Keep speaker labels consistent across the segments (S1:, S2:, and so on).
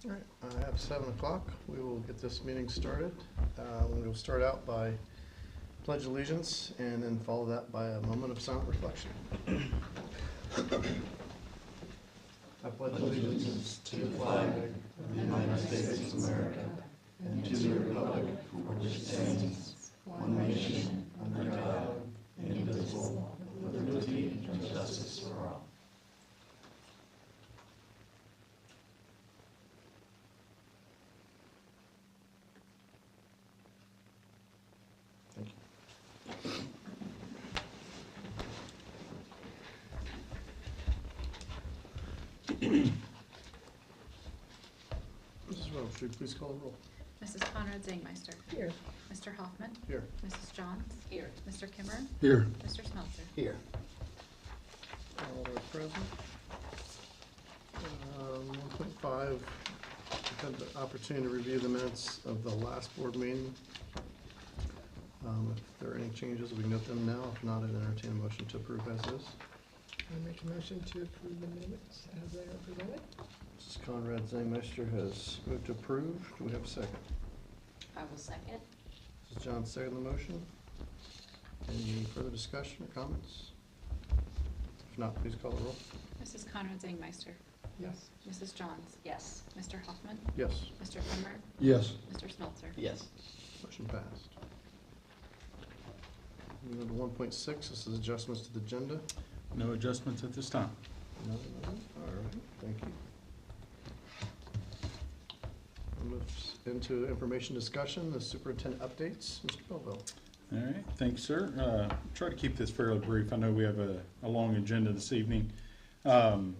S1: All right, I have 7 o'clock. We will get this meeting started. We'll start out by pledge allegiance and then follow that by a moment of silent reflection. I pledge allegiance to the flag of the United States of America and to the republic for which it stands, one nation, under God, indivisible, with liberty and justice for all. Thank you. Mrs. Rose, should you please call the roll?
S2: Mrs. Conrad Zangmeister.
S3: Here.
S2: Mr. Hoffman.
S1: Here.
S2: Mrs. Johns.
S3: Here.
S2: Mr. Kimmer.
S4: Here.
S2: Mr. Smeltzer.
S1: Here. All are present. 1.5, we've had the opportunity to review the minutes of the last board meeting. If there are any changes, we can note them now. If not, I'd entertain a motion to approve as is.
S3: I make a motion to approve the minutes as they are presented.
S1: Mrs. Conrad Zangmeister has moved to approve. Do we have a second?
S5: I will second.
S1: Mrs. Johns second the motion. Any further discussion or comments? If not, please call the roll.
S2: Mrs. Conrad Zangmeister.
S3: Yes.
S2: Mrs. Johns.
S5: Yes.
S2: Mr. Hoffman.
S1: Yes.
S2: Mr. Kimmer.
S4: Yes.
S2: Mr. Smeltzer.
S5: Yes.
S1: Motion passed. Moving to 1.6, this is adjustments to the agenda.
S4: No adjustments at this time.
S1: None. All right, thank you. We'll move into information discussion, the superintendent updates. Mr. Belleville.
S4: All right, thanks, sir. Try to keep this fairly brief. I know we have a long agenda this evening. On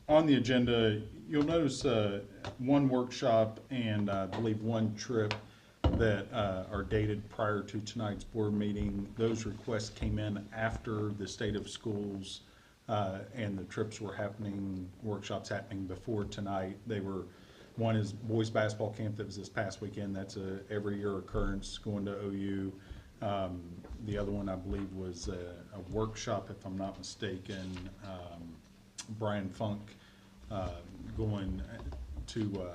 S4: the agenda, you'll notice one workshop and I believe one trip that are dated prior to tonight's board meeting. Those requests came in after the state of schools and the trips were happening, workshops happening before tonight. One is boys basketball camp that was this past weekend. That's a every year occurrence going to OU. The other one I believe was a workshop, if I'm not mistaken, Brian Funk going to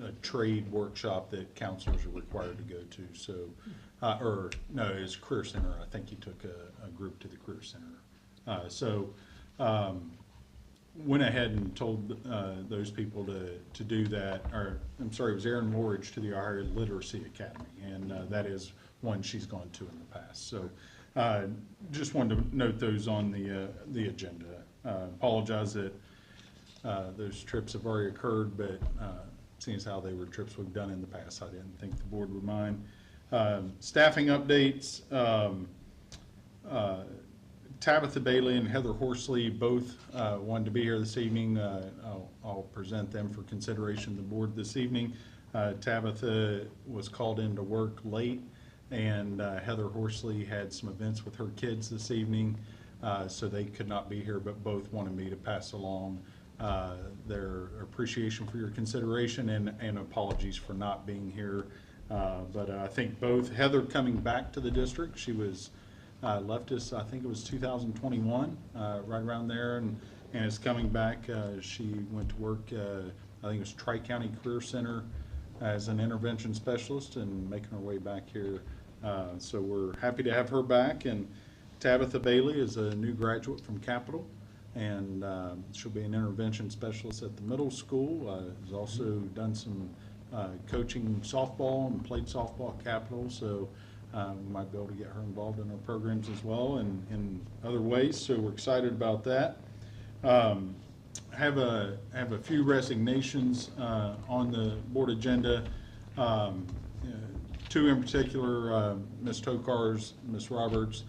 S4: a trade workshop that counselors are required to go to. So, or no, it's Career Center. I think he took a group to the Career Center. Went ahead and told those people to do that. Or I'm sorry, it was Erin Woolridge to the Ohio Literacy Academy, and that is one she's gone to in the past. So, just wanted to note those on the agenda. Apologize that those trips have already occurred, but seeing as how they were trips we've done in the past, I didn't think the board would mind. Staffing updates, Tabitha Bailey and Heather Horsley both wanted to be here this evening. I'll present them for consideration of the board this evening. Tabitha was called into work late, and Heather Horsley had some events with her kids this evening, so they could not be here, but both wanted me to pass along their appreciation for your consideration and apologies for not being here. But I think both, Heather coming back to the district, she was left us, I think it was 2021, right around there, and is coming back. She went to work, I think it was Tri-County Career Center as an intervention specialist and making her way back here. So we're happy to have her back. And Tabitha Bailey is a new graduate from Capital, and she'll be an intervention specialist at the middle school. Has also done some coaching softball and played softball at Capital, so we might be able to get her involved in our programs as well and in other ways. So we're excited about that. Have a few resignations on the board agenda. Two in particular, Ms. Tokars, Ms. Roberts.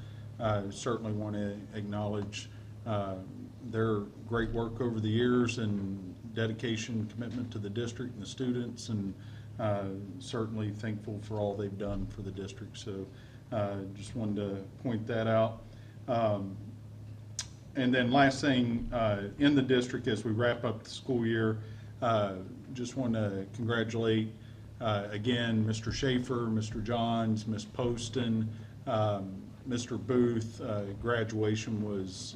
S4: Certainly want to acknowledge their great work over the years and dedication, commitment to the district and the students, and certainly thankful for all they've done for the district. So just wanted to point that out. And then last thing, in the district as we wrap up the school year, just want to congratulate again Mr. Schaefer, Mr. Johns, Ms. Poston, Mr. Booth. Graduation was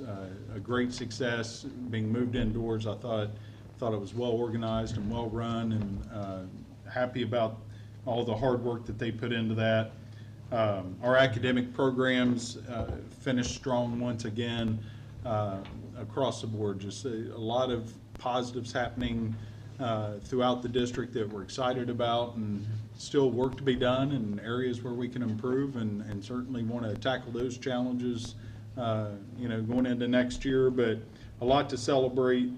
S4: a great success. Being moved indoors, I thought thought it was well organized and well run, and happy about all the hard work that they put into that. Our academic programs finished strong once again across the board. Just a lot of positives happening throughout the district that we're excited about, and still work to be done and areas where we can improve, and certainly want to tackle those challenges going into next year. But a lot to celebrate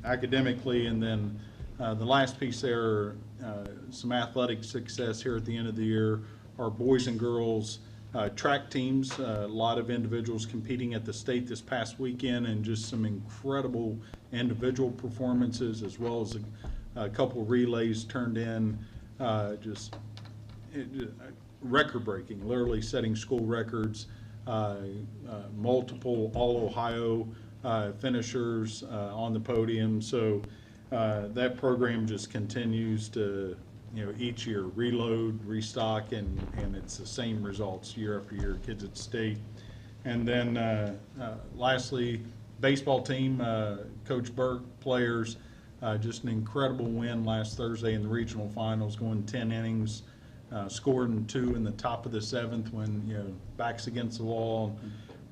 S4: academically, and then the last piece there, some athletic success here at the end of the year. Our boys and girls track teams, a lot of individuals competing at the state this past weekend, and just some incredible individual performances, as well as a couple relays turned in, record-breaking, literally setting school records, multiple All-Ohio finishers on the podium. So that program just continues to, each year reload, restock, and it's the same results year after year, kids at state. And then lastly, baseball team, Coach Burke, players, just an incredible win last Thursday in the regional finals, going 10 innings, scoring 2 in the top of the 7th when, backs against the wall.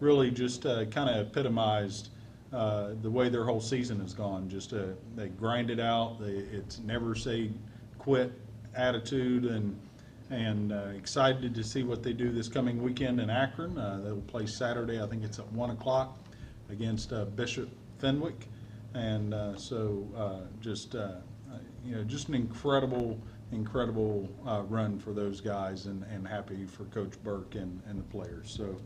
S4: Really just kind of epitomized the way their whole season has gone. Just they grind it out. It's never say quit attitude, and excited to see what they do this coming weekend in Akron. They'll play Saturday, I think it's at 1 o'clock against Bishop Fenwick. And just an incredible run for those guys, and happy for Coach Burke and the players. So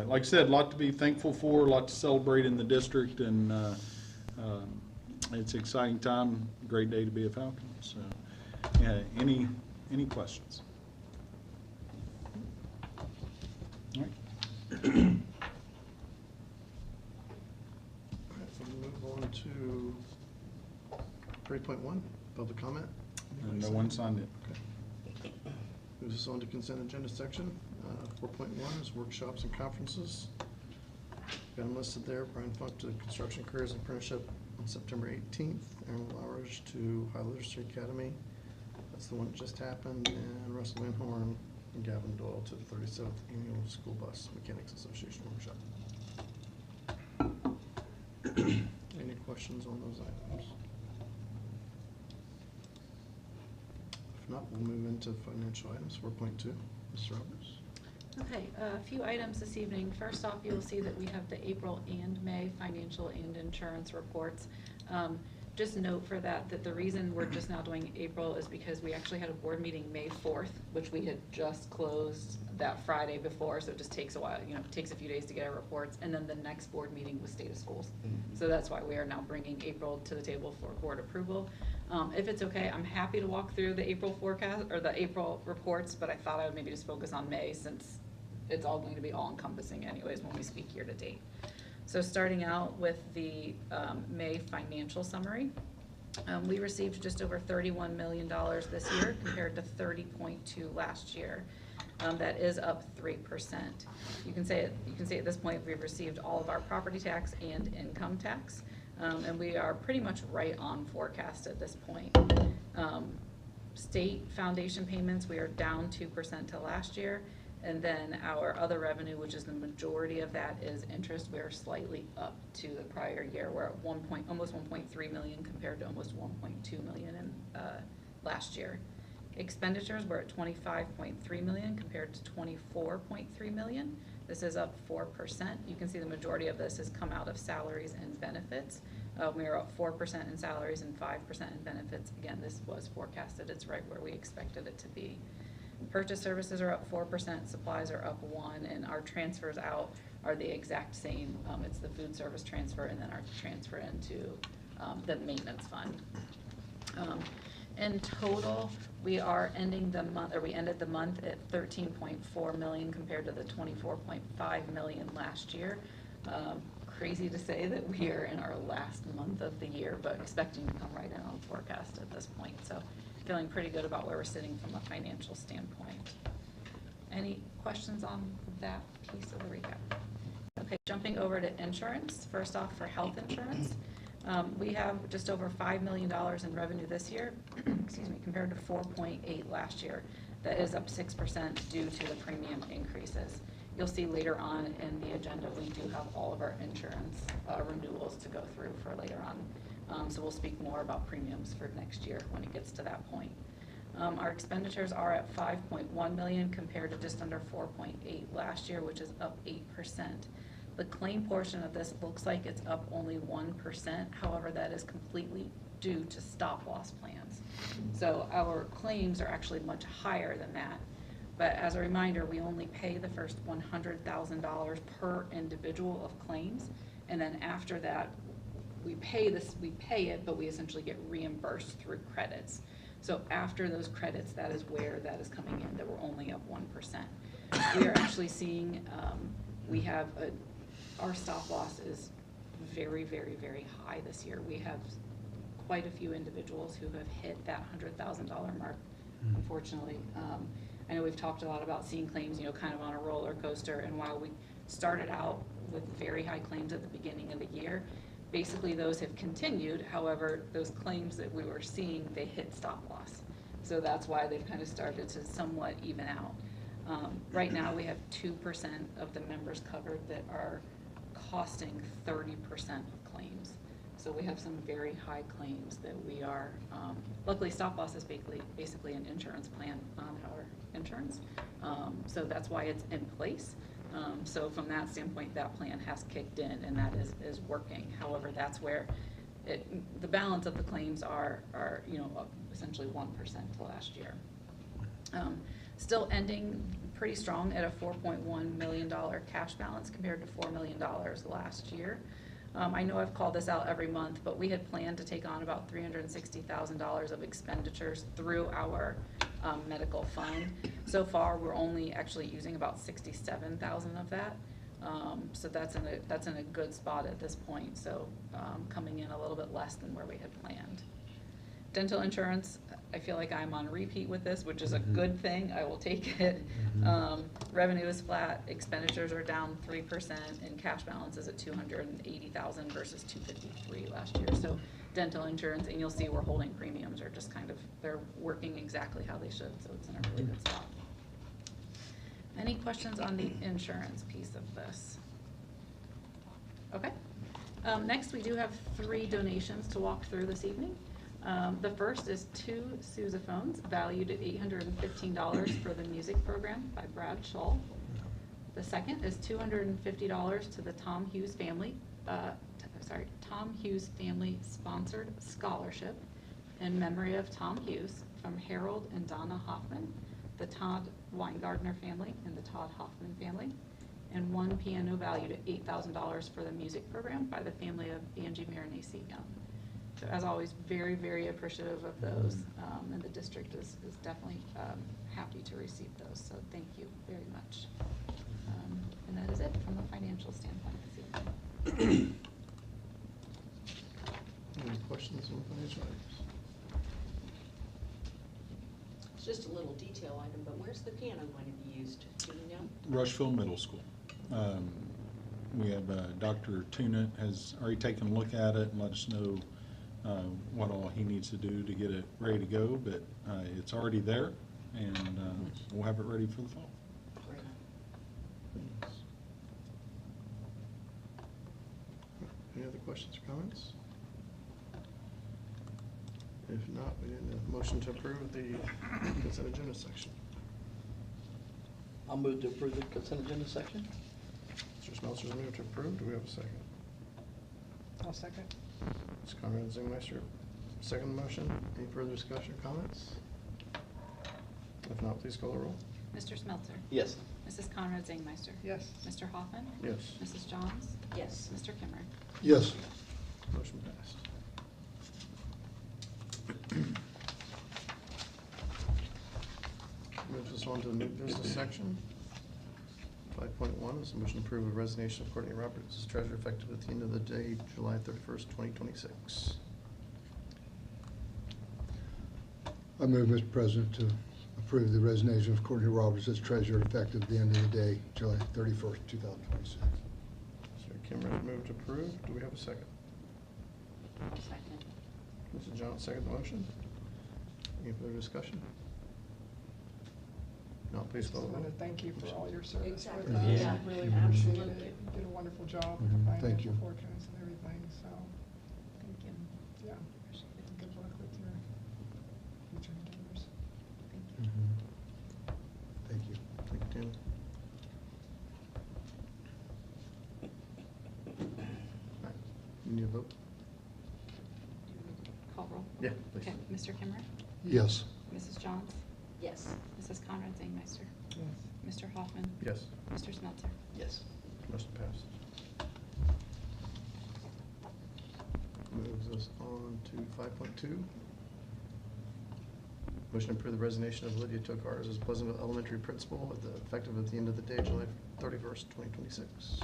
S4: like I said, a lot to be thankful for, a lot to celebrate in the district, and it's an exciting time, great day to be a Falcon. So any questions? All right.
S1: All right, so we'll move on to 3.1, public comment.
S4: And no one signed it.
S1: Okay. Moves us on to consent agenda section. 4.1 is workshops and conferences. Got them listed there. Brian Funk to Construction Careers and Apprenticeship on September 18th. Aaron Lowers to High Literacy Academy. That's the one that just happened. And Russell Van Horn and Gavin Doyle to the 37th Annual School Bus Mechanics Association Workshop. Any questions on those items? If not, we'll move into financial items. 4.2, Mr. Roberts.
S2: Okay, a few items this evening. First off, you'll see that we have the April and May financial and insurance reports. Just note for that the reason we're just now doing April is because we actually had a board meeting May 4th, which we had just closed that Friday before, so it just takes a while, it takes a few days to get our reports, and then the next board meeting was State of Schools. So that's why we are now bringing April to the table for board approval. If it's okay, I'm happy to walk through the April forecast, or the April reports, but I thought I would maybe just focus on May, since it's all going to be all-encompassing anyways when we speak year to date. So starting out with the May financial summary, we received just over $31 million this year compared to 30.2 last year. That is up 3%. You can say at this point we've received all of our property tax and income tax, and we are pretty much right on forecast at this point. State foundation payments, we are down 2% to last year. And then our other revenue, which is the majority of that is interest, we are slightly up to the prior year. We're at almost 1.3 million compared to almost 1.2 million in last year. Expenditures, we're at 25.3 million compared to 24.3 million. This is up 4%. You can see the majority of this has come out of salaries and benefits. We are up 4% in salaries and 5% in benefits. Again, this was forecasted. It's right where we expected it to be. Purchase services are up 4%, supplies are up 1%, and our transfers out are the exact same. It's the food service transfer and then our transfer into the maintenance fund. In total, we are ending the month, or we ended the month at 13.4 million compared to the 24.5 million last year. Crazy to say that we are in our last month of the year, but expecting to come right in on forecast at this point. So feeling pretty good about where we're sitting from a financial standpoint. Any questions on that piece of the recap? Okay, jumping over to insurance. First off, for health insurance, We have just over $5 million in revenue this year, excuse me, compared to 4.8 last year. That is up 6% due to the premium increases. You'll see later on in the agenda, we do have all of our insurance renewals to go through for later on. So we'll speak more about premiums for next year when it gets to that point. Our expenditures are at $5.1 million compared to just under 4.8 last year, which is up 8%. The claim portion of this looks like it's up only 1%. However, that is completely due to stop-loss plans. So our claims are actually much higher than that. But as a reminder, we only pay the first $100,000 per individual of claims. And then after that, we pay it, but we essentially get reimbursed through credits. So after those credits, that is where that is coming in, that we're only up 1%. We are actually seeing, our stop loss is very, very, very high this year. We have quite a few individuals who have hit that $100,000 mark, unfortunately. I know we've talked a lot about seeing claims, kind of on a roller coaster, and while we started out with very high claims at the beginning of the year, basically those have continued. However, those claims that we were seeing, they hit stop loss. So that's why they've kind of started to somewhat even out. Right now, we have 2% of the members covered that are costing 30% of claims. So we have some very high claims that we are, luckily stop loss is basically an insurance plan on our insurance. So that's why it's in place. So from that standpoint, that plan has kicked in and that is working. However, that's where the balance of the claims are essentially 1% to last year. Still ending pretty strong at a $4.1 million cash balance compared to $4 million last year. I know I've called this out every month, but we had planned to take on about $360,000 of expenditures through our medical fund. So far, we're only actually using about $67,000 of that. So that's in a good spot at this point. So coming in a little bit less than where we had planned. Dental insurance, I feel like I'm on repeat with this, which is a good thing. I will take it. Revenue is flat, expenditures are down 3%, and cash balance is at $280,000 versus $253,000 last year. So dental insurance, and you'll see we're holding premiums are just they're working exactly how they should. So it's in a really good spot. Any questions on the insurance piece of this? Okay. Next, we do have 3 donations to walk through this evening. The first is 2 sousaphones valued at $815 for the music program by Brad Shull. The second is $250 to the Tom Hughes family sponsored scholarship in memory of Tom Hughes from Harold and Donna Hoffman, the Todd Weingartner family and the Todd Hoffman family, and 1 piano valued at $8,000 for the music program by the family of Angie Marinesi Young. So as always, very, very appreciative of those, and the district is definitely happy to receive those, so thank you very much. And that is it from a financial standpoint this evening.
S1: Any questions on financial items?
S5: It's just a little detail item, but where's the piano going to be used? Do you know?
S4: Rushville Middle School. We have Dr. Tuna has already taken a look at it and let us know what all he needs to do to get it ready to go, but it's already there, and we'll have it ready for the fall.
S5: Great.
S1: Any other questions or comments? If not, we need a motion to approve the consent agenda section.
S6: I'll move to approve the consent agenda section.
S1: Mr. Smeltzer's moved to approve. Do we have a second?
S3: I'll second.
S1: Ms. Conrad Zingmeister, second the motion. Any further discussion or comments? If not, please call the roll.
S2: Mr. Smeltzer?
S6: Yes.
S2: Mrs. Conrad Zingmeister?
S3: Yes.
S2: Mr. Hoffman?
S1: Yes.
S2: Mrs. Johns?
S5: Yes.
S2: Mr. Kimmer?
S1: Yes. Motion passed. Moves us on to the new business section. 5.1 is a motion to approve a resignation of Courtney Roberts as treasurer effective at the end of the day, July 31st, 2026.
S7: I move, Mr. President, to approve the resignation of Courtney Roberts as treasurer effective at the end of the day, July 31st, 2026.
S1: Mr. Kimmer has moved to approve. Do we have a second?
S5: Second.
S1: Mrs. Jones, second the motion. Any further discussion? No, please
S3: Just
S1: call the
S3: want
S1: roll.
S3: to thank you for all your service with
S5: Exactly.
S3: us.
S6: Yeah.
S3: I really appreciate
S5: Absolutely.
S3: it. You did a wonderful job
S7: Mhm.
S3: with the
S7: Thank
S3: financial
S7: you.
S3: forecasts and everything, so,
S2: Thank you.
S3: yeah.
S2: Appreciate it.
S3: Good luck with your future endeavors.
S2: Thank you.
S7: Thank you.
S1: Thank you, Tim. All right, you need a vote?
S2: Call roll?
S1: Yeah, please.
S2: Okay, Mr. Kimmer?
S7: Yes.
S2: Mrs. Johns?
S5: Yes.
S2: Mrs. Conrad Zangmeister?
S3: Yes.
S2: Mr. Hoffman?
S1: Yes,
S2: Mr. Smeltzer?
S6: Yes.
S1: motion passed. Moves us on to 5.2. Motion to approve the resignation of Lydia Tokars as Pleasantville Elementary Principal effective at the end of the day, July 31st, 2026.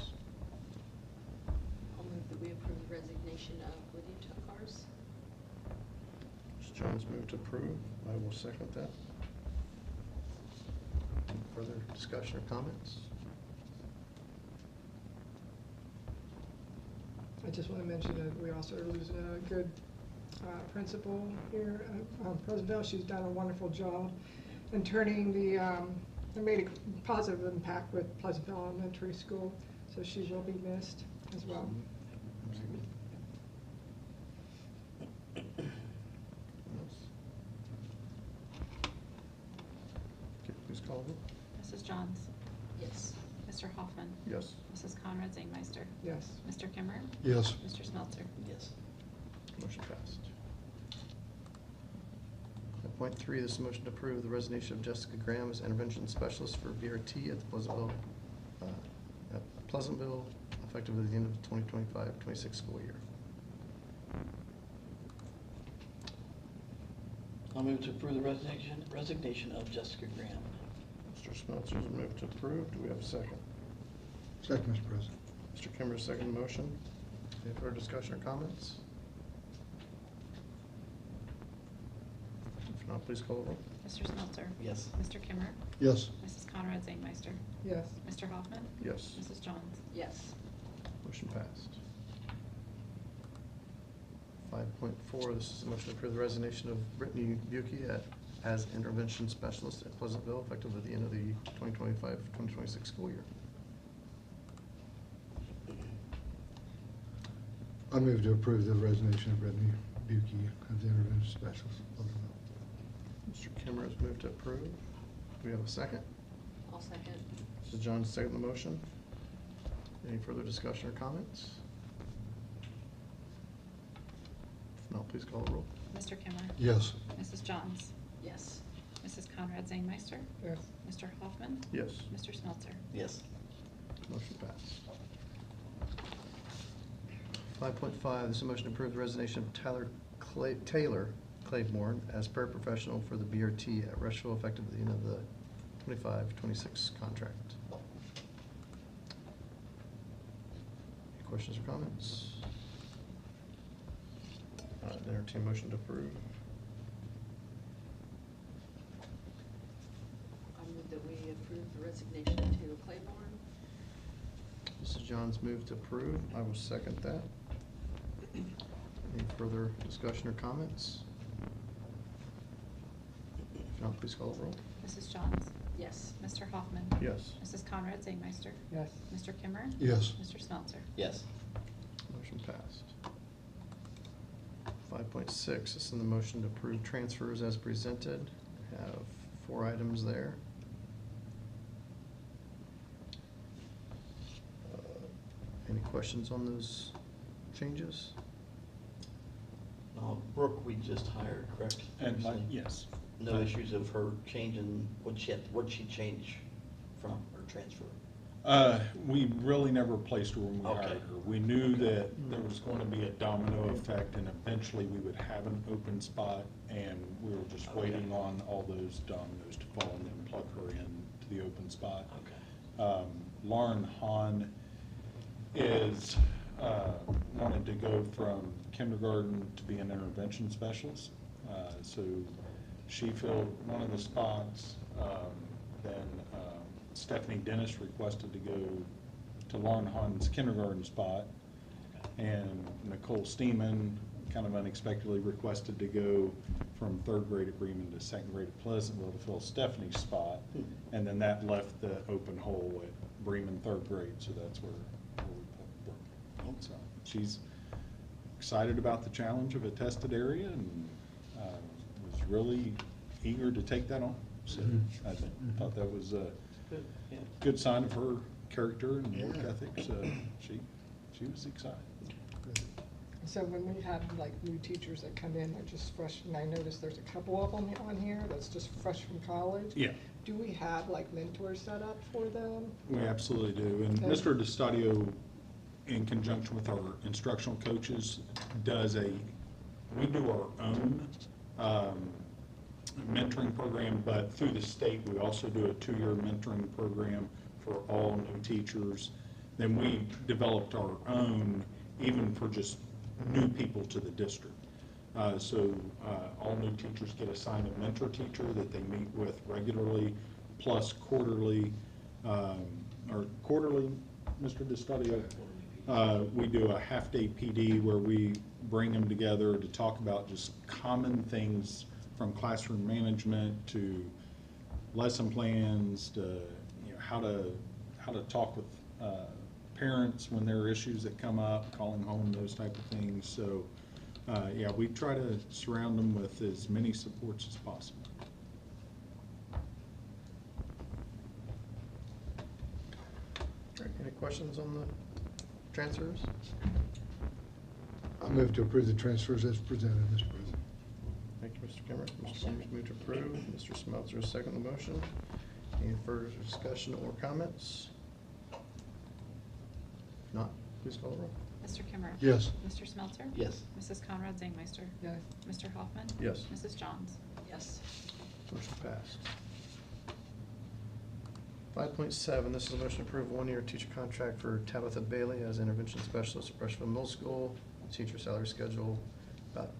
S5: I'll move that we approve the resignation of Lydia Tokars.
S1: Mr. Jones moved to approve. I will second that. Any further discussion or comments?
S3: I just want to mention that we also are losing a good principal here at Pleasantville. She's done a wonderful job in turning and made a positive impact with Pleasantville Elementary School, so she will be missed as well.
S1: Anyone else? Okay, please call the roll.
S2: Mrs. Johns?
S5: Yes.
S2: Mr. Hoffman?
S1: Yes.
S2: Mrs. Conrad Zangmeister?
S3: Yes.
S2: Mr. Kimmer?
S7: Yes.
S2: Mr. Smeltzer?
S6: Yes.
S1: Motion passed. 5.3, this is a motion to approve the resignation of Jessica Graham as intervention specialist for BRT at the Pleasantville, effective at the end of the 2025-26 school year.
S6: I'll move to approve the resignation of Jessica Graham.
S1: Mr. Smeltzer's moved to approve. Do we have a second?
S7: Second, Mr. President.
S1: Mr. Kimmer's second motion. Any further discussion or comments? If not, please call the roll.
S2: Mr. Smeltzer?
S6: Yes.
S2: Mr. Kimmer?
S7: Yes.
S2: Mrs. Conrad Zangmeister?
S3: Yes.
S2: Mr. Hoffman?
S1: Yes.
S2: Mrs. Johns?
S5: Yes.
S1: Motion passed. 5.4, this is a motion to approve the resignation of Brittany Buki as intervention specialist at Pleasantville, effective at the end of the 2025-2026 school year.
S7: I move to approve the resignation of Brittany Buki as the intervention specialist.
S1: Mr. Kimmer has moved to approve. Do we have a second?
S5: I'll second.
S1: Mrs. Jones, second the motion. Any further discussion or comments? If not, please call the roll.
S2: Mr. Kimmer?
S7: Yes.
S2: Mrs. Johns?
S5: Yes.
S2: Mrs. Conrad Zangmeister?
S3: Yes.
S2: Mr. Hoffman?
S1: Yes.
S2: Mr. Smeltzer?
S6: Yes.
S1: Motion passed. 5.5, this is a motion to approve the resignation of Taylor Claiborne as paraprofessional for the BRT at Rushville, effective at the end of the 25-26 contract. Any questions or comments? Entertain motion to approve.
S5: I move that we approve the resignation of Taylor Claiborne.
S1: Mrs. Johns moved to approve. I will second that. Any further discussion or comments? If not, please call the roll.
S2: Mrs. Johns?
S5: Yes.
S2: Mr. Hoffman?
S1: Yes.
S2: Mrs. Conrad Zangmeister?
S3: Yes.
S2: Mr. Kimmer?
S7: Yes.
S2: Mr. Smeltzer?
S6: Yes.
S1: Motion passed. 5.6, this is the motion to approve transfers as presented. I have 4 items there. Any questions on those changes?
S6: Brooke, we just hired, correct?
S4: And like,
S6: Recently?
S4: yes.
S6: No issues of her changing, what'd she change from or transfer?
S4: We really never placed her when we
S6: Okay.
S4: hired her. We knew that there was going to be a domino effect and eventually we would have an open spot and we were just
S6: Okay.
S4: waiting on all those dominoes to fall and then plug her into the open spot.
S6: Okay.
S4: Lauren Hahn is, wanted to go from kindergarten to be an intervention specialist. So she filled one of the spots. Then Stephanie Dennis requested to go to Lauren Hahn's kindergarten spot. And Nicole Steeman kind of unexpectedly requested to go from third grade at Bremen to second grade at Pleasantville to fill Stephanie's spot. And then that left the open hole at Bremen third grade, so that's where we put Brooke. So she's excited about the challenge of a tested area and was really eager to take that on. So I thought that was a
S6: Good, yeah.
S4: good sign of her character and work
S7: Yeah.
S4: ethic, so she was excited.
S3: So when we have like new teachers that come in, they're just fresh, and I noticed there's a couple of them on here that's just fresh from college.
S4: Yeah.
S3: Do we have like mentors set up for them?
S4: We absolutely do. And
S3: Okay.
S4: Mr. DeStadio, in conjunction with our instructional coaches, we do our own mentoring program, but through the state, we also do a 2-year mentoring program for all new teachers. Then we developed our own, even for just new people to the district. So all new teachers get assigned a mentor teacher that they meet with regularly, plus quarterly, Mr. DeStadio? We do a half-day PD where we bring them together to talk about just common things from classroom management to lesson plans to how to talk with parents when there are issues that come up, calling home, those type of things. So yeah, we try to surround them with as many supports as possible.
S8: All right, any questions on the transfers?
S7: I move to approve the transfers as presented, Mr. President.
S8: Thank you, Mr. Kimmer. Mr. Summers moved to approve. Mr. Smeltzer second the motion. Any further discussion or comments? If not, please call the roll.
S2: Mr. Kimmer?
S7: Yes.
S2: Mr. Smeltzer?
S6: Yes.
S2: Mrs. Conrad Zangmeister?
S3: Yes.
S2: Mr. Hoffman?
S8: Yes.
S2: Mrs. Johns?
S5: Yes.
S8: Motion passed. 5.7, this is a motion to approve 1-year teacher contract for Tabitha Bailey as intervention specialist at Rushville Middle School. Teacher salary schedule,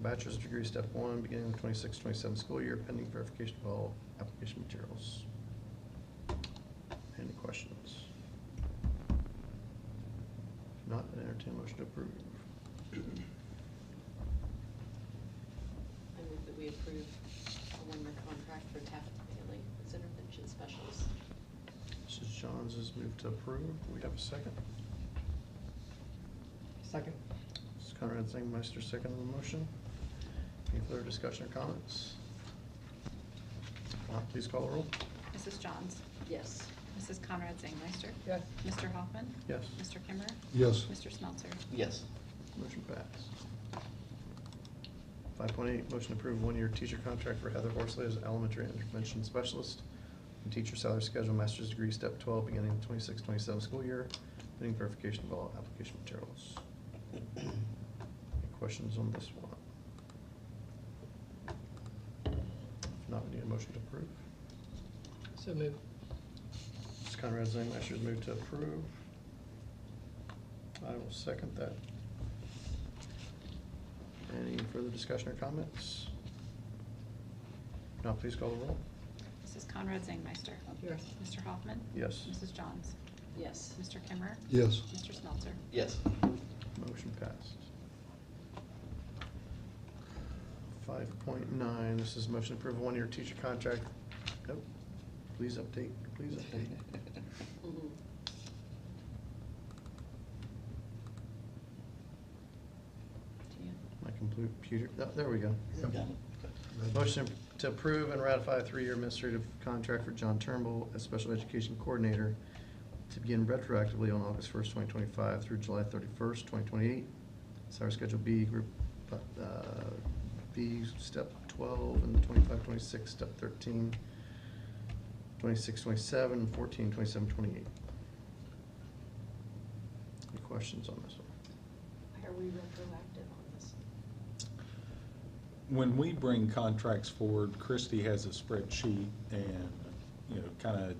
S8: bachelor's degree, step 1, beginning of the 26-27 school year, pending verification of all application materials. Any questions? If not, I entertain a motion to approve.
S5: I move that we approve a 1-year contract for Tabitha Bailey as intervention specialist.
S8: Mrs. Johns has moved to approve. Do we have a second?
S3: Second.
S8: Mrs. Conrad Zangmeister, second on the motion. Any further discussion or comments? If not, please call the roll.
S2: Mrs. Johns?
S5: Yes.
S2: Mrs. Conrad Zangmeister?
S3: Yes.
S2: Mr. Hoffman?
S8: Yes.
S2: Mr. Kimmer?
S7: Yes.
S2: Mr. Smeltzer?
S6: Yes.
S8: Motion passed. 5.8, motion to approve 1-year teacher contract for Heather Horsley as elementary intervention specialist and teacher salary schedule, master's degree, step 12, beginning of the 26-27 school year, pending verification of all application materials. Any questions on this one? If not, we need a motion to approve.
S3: So moved.
S8: Ms. Conrad Zangmeister has moved to approve. I will second that. Any further discussion or comments? Now, please call the roll.
S2: Mrs. Conrad Zangmeister?
S3: Yes.
S2: Mr. Hoffman?
S8: Yes.
S2: Mrs. Johns?
S5: Yes.
S2: Mr. Kimmer?
S7: Yes.
S2: Mr. Smeltzer?
S6: Yes.
S8: Motion passed. 5.9, this is motion to approve 1-year teacher contract. Nope. Please update, please update.
S5: Mhm.
S2: Do you?
S8: My computer, oh, there we go.
S6: Yeah.
S8: Motion to approve and ratify a 3-year administrative contract for John Turnbull as special education coordinator to begin retroactively on August 1st, 2025 through July 31st, 2028. Salary schedule B, group B, step 12, and 25-26, step 13, 26-27, 14, 27, 28. Any questions on this one?
S5: Why are we retroactive on this?
S4: When we bring contracts forward, Christie has a spreadsheet and, kind of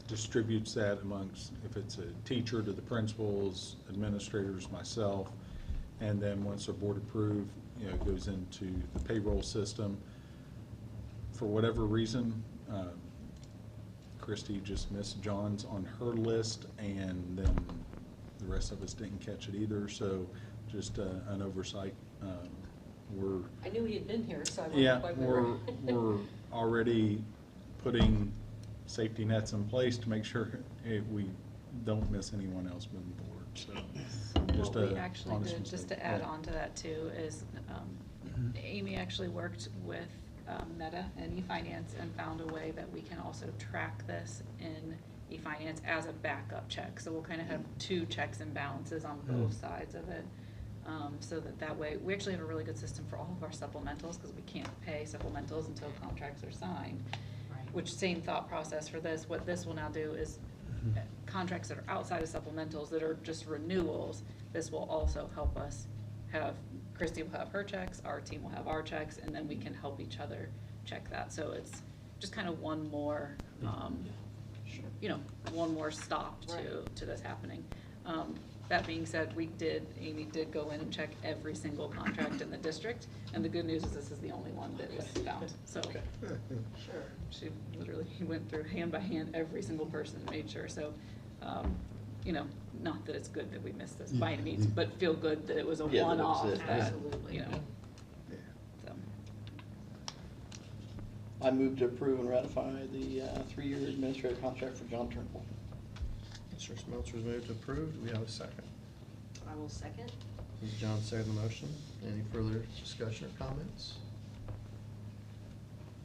S4: distributes that amongst, if it's a teacher, to the principals, administrators, myself, and then once they're board approved, it goes into the payroll system. For whatever reason, Christie just missed John's on her list, and then the rest of us didn't catch it either, so just an oversight We're,
S5: I knew he had been here, so I wasn't
S4: yeah,
S5: quite
S4: we're
S5: sure.
S4: already putting safety nets in place to make sure we don't miss anyone else moving forward, so. Just
S2: What we
S4: a
S2: actually
S4: honest
S2: did, just
S4: mistake.
S2: to add
S4: Yeah.
S2: on to that too, is Amy actually worked with Meta and eFinance and found a way that we can also track this in eFinance as a backup check. So we'll kind of have two checks and balances on both sides of it. So that way, we actually have a really good system for all of our supplementals, because we can't pay supplementals until contracts are signed.
S5: Right.
S2: Which same thought process for this, what this will now do is contracts that are outside of supplementals that are just renewals, this will also help us have, Christie will have her checks, our team will have our checks, and then we can help each other check that. So it's just kind of one more, one more stop to this happening. That being said, Amy did go in and check every single contract in the district, and the good news is this is the only one that was found, so.
S5: Sure.
S2: She literally went through hand by hand every single person and made sure, so, not that it's good that we missed this by any means, but feel good that it was a
S6: Yeah, that it was
S2: one-off,
S6: it,
S2: that,
S5: Absolutely.
S2: So.
S6: I move to approve and ratify the 3-year administrative contract for John Turnbull.
S8: Mr. Smeltzer's moved to approve. Do we have a second?
S5: I will second.
S8: Mrs. John seconded the motion. Any further discussion or comments?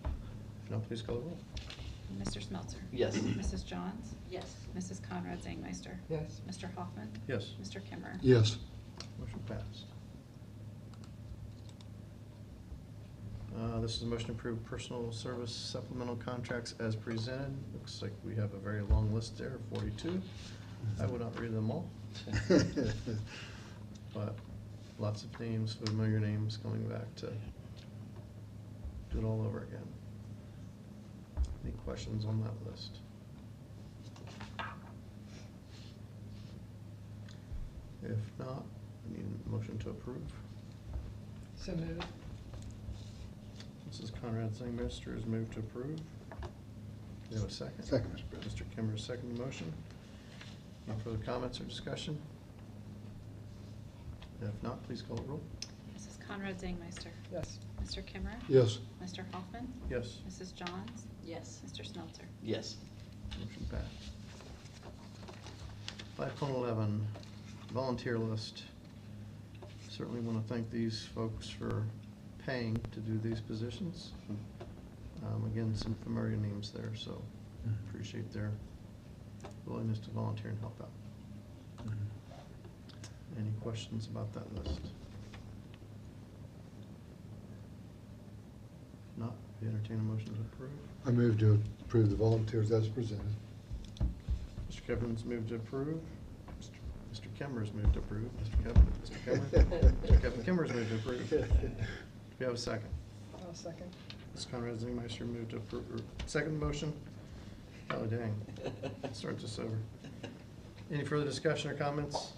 S8: If not, please call the roll.
S2: Mr. Smeltzer?
S6: Yes.
S2: Mrs. Johns?
S5: Yes.
S2: Mrs. Conrad Zangmeister?
S3: Yes.
S2: Mr. Hoffman?
S8: Yes.
S2: Mr. Kimmer?
S7: Yes.
S8: Motion passed. This is a motion to approve personal service supplemental contracts as presented. Looks like we have a very long list there, 42. I will not read them all, but lots of names, familiar names, coming back to do it all over again. Any questions on that list? If not, I need a motion to approve.
S3: So moved.
S8: Mrs. Conrad Zangmeister has moved to approve. Do you have a second?
S7: Second, Mr. President.
S8: Mr. Kimmer, second the motion. Any further comments or discussion? If not, please call the roll.
S2: Mrs. Conrad Zangmeister?
S3: Yes.
S2: Mr. Kimmer?
S7: Yes.
S2: Mr. Hoffman?
S8: Yes.
S2: Mrs. Johns?
S5: Yes.
S2: Mr. Smeltzer?
S6: Yes.
S8: Motion passed. 5.11, volunteer list. Certainly want to thank these folks for paying to do these positions. Again, some familiar names there, so appreciate their willingness to volunteer and help out. Any questions about that list? If not, we entertain a motion to approve.
S7: I move to approve the volunteers as presented.
S8: Mr. Kevin's moved to approve. Mr. Kimmer's moved to approve. Mr. Kevin Kimmer's moved to approve. Do we have a second?
S3: I'll second.
S8: Ms. Conrad Zingmeister moved to approve, or second motion? Oh, dang. Start this over. Any further discussion or comments?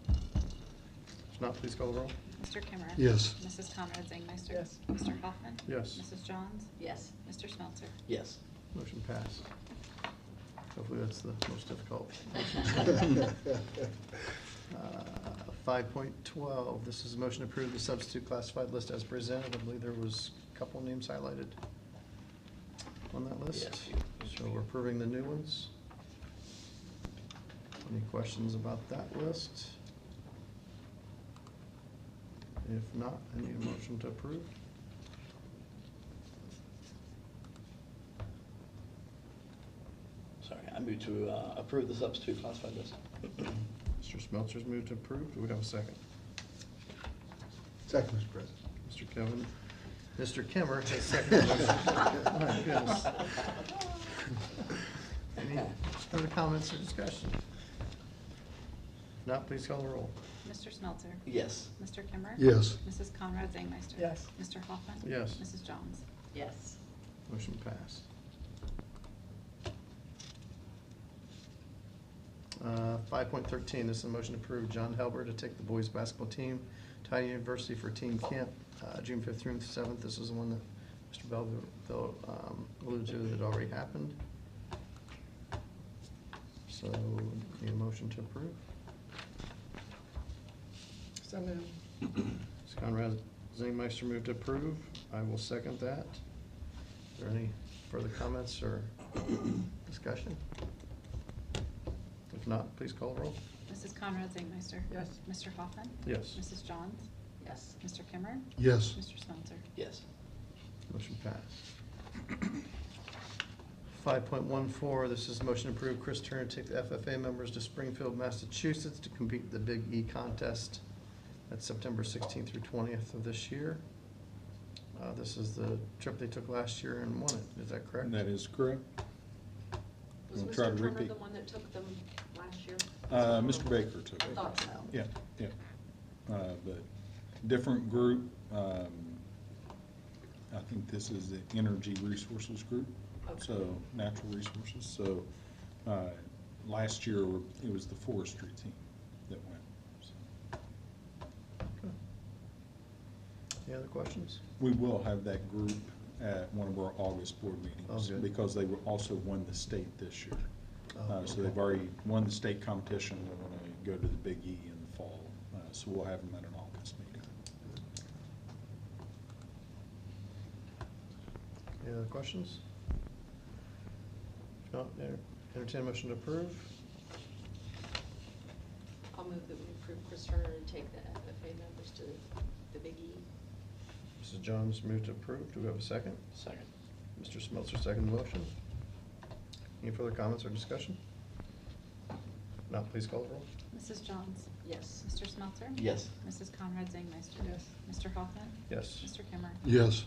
S8: If not, please call the roll.
S2: Mr. Kimmer?
S7: Yes.
S2: Mrs. Conrad Zangmeister?
S3: Yes.
S2: Mr. Hoffman?
S8: Yes.
S2: Mrs. Johns?
S5: Yes.
S2: Mr. Smeltzer?
S6: Yes.
S8: Motion passed. Hopefully that's the most difficult. 5.12, this is a motion to approve the substitute classified list as presented. I believe there was a couple names highlighted on that list.
S6: Yes.
S8: So we're approving the new ones. Any questions about that list? If not, I need a motion to approve.
S6: Sorry, I move to approve the substitute classified list.
S8: Mr. Smeltzer's moved to approve. Do we have a second?
S7: Second, Mr. President.
S8: Mr. Kevin, Mr. Kimmer has seconded the motion. Oh, my goodness. Any further comments or discussion? If not, please call the roll.
S2: Mr. Smeltzer?
S6: Yes.
S2: Mr. Kimmer?
S7: Yes.
S2: Mrs. Conrad Zangmeister?
S3: Yes.
S2: Mr. Hoffman?
S8: Yes.
S2: Mrs. Johns?
S5: Yes.
S8: Motion passed. 5.13, this is a motion to approve John Helber to take the boys' basketball team to High University for team camp, June 5th through the 7th. This is the one that Mr. Belleville alluded to that already happened. So, need a motion to approve.
S3: So moved.
S8: Ms. Conrad Zingmeister moved to approve. I will second that. Is there any further comments or discussion? If not, please call the roll.
S2: Mrs. Conrad Zingmeister.
S3: Yes.
S2: Mr. Hoffman.
S8: Yes.
S2: Mrs. Johns.
S5: Yes.
S2: Mr. Kimmer.
S7: Yes.
S2: Mr. Smelter.
S6: Yes.
S8: Motion passed. 5.14, this is motion to approve Chris Turner to take the FFA members to Springfield, Massachusetts to compete in the Big E contest. That's September 16th through 20th of this year. This is the trip they took last year and won it. Is that correct?
S4: That is correct.
S5: Was
S4: We'll try
S5: Mr.
S4: to
S5: Turner
S4: repeat.
S5: the one that took them last year?
S4: Mr. Baker took it.
S5: Thought so.
S4: Yeah, yeah. But different group. I think this is the Energy Resources Group,
S5: Okay.
S4: so natural resources. So last year, it was the forestry team that went. So
S8: Okay. Any other questions?
S4: we will have that group at one of our August board meetings.
S8: Oh, good.
S4: Because they also won the state this year.
S8: Oh,
S4: So
S8: okay.
S4: they've already won the state competition. They're going to go to the Big E in the fall. So we'll have them at an August meeting.
S8: Any other questions? If not, entertain a motion to approve.
S5: I'll move that we approve Chris Turner to take the FFA members to the Big E.
S8: Mrs. Johns moved to approve. Do we have a second?
S6: Second.
S8: Mr. Smeltzer, second the motion. Any further comments or discussion? If not, please call the roll.
S2: Mrs. Johns.
S5: Yes.
S2: Mr. Smelter.
S6: Yes.
S2: Mrs. Conrad Zingmeister.
S3: Yes.
S2: Mr. Hoffman.
S8: Yes.
S2: Mr. Kimmer.
S7: Yes.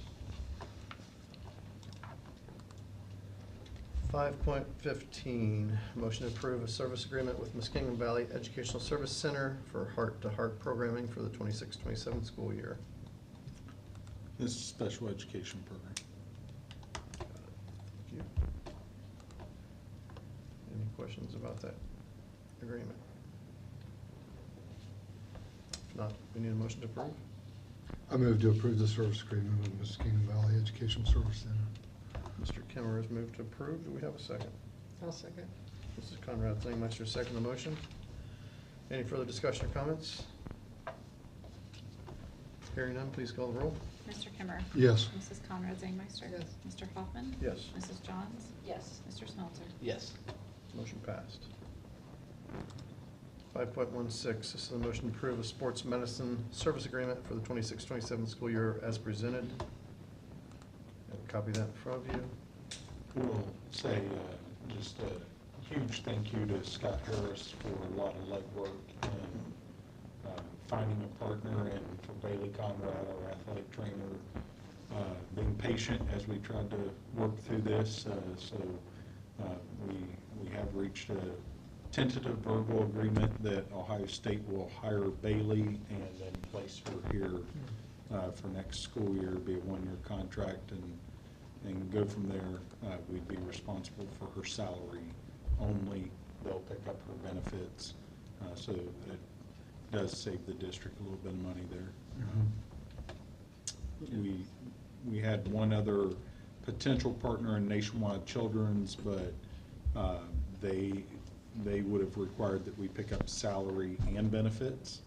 S8: 5.15, motion to approve a service agreement with Muskingum Valley Educational Service Center for heart-to-heart programming for the 26-27 school year.
S4: This is a special education program.
S8: Thank you. Any questions about that agreement? If not, we need a motion to approve.
S7: I move to approve the service agreement with Muskingum Valley Educational Service Center.
S8: Mr. Kimmer has moved to approve. Do we have a second?
S3: I'll second.
S8: Mrs. Conrad Zingmeister, second the motion. Any further discussion or comments? Hearing none, please call the roll.
S2: Mr. Kimmer.
S7: Yes.
S2: Mrs. Conrad Zingmeister.
S3: Yes.
S2: Mr. Hoffman.
S8: Yes.
S2: Mrs. Johns.
S5: Yes.
S2: Mr. Smelter.
S6: Yes.
S8: Motion passed. 5.16, this is a motion to approve a sports medicine service agreement for the 26-27 school year as presented. Have a copy of that in front of you.
S4: We'll say just a huge thank you to Scott Harris for a lot of legwork in finding a partner, and for Bailey Conrad, our athletic trainer, being patient as we tried to work through this. So we have reached a tentative verbal agreement that Ohio State will hire Bailey and then place her here for next school year. It'll be a one-year contract, and go from there. We'd be responsible for her salary only. They'll pick up her benefits, so it does save the district a little bit of money there. We had one other potential partner in Nationwide Children's, but they would have required that we pick up salary and benefits.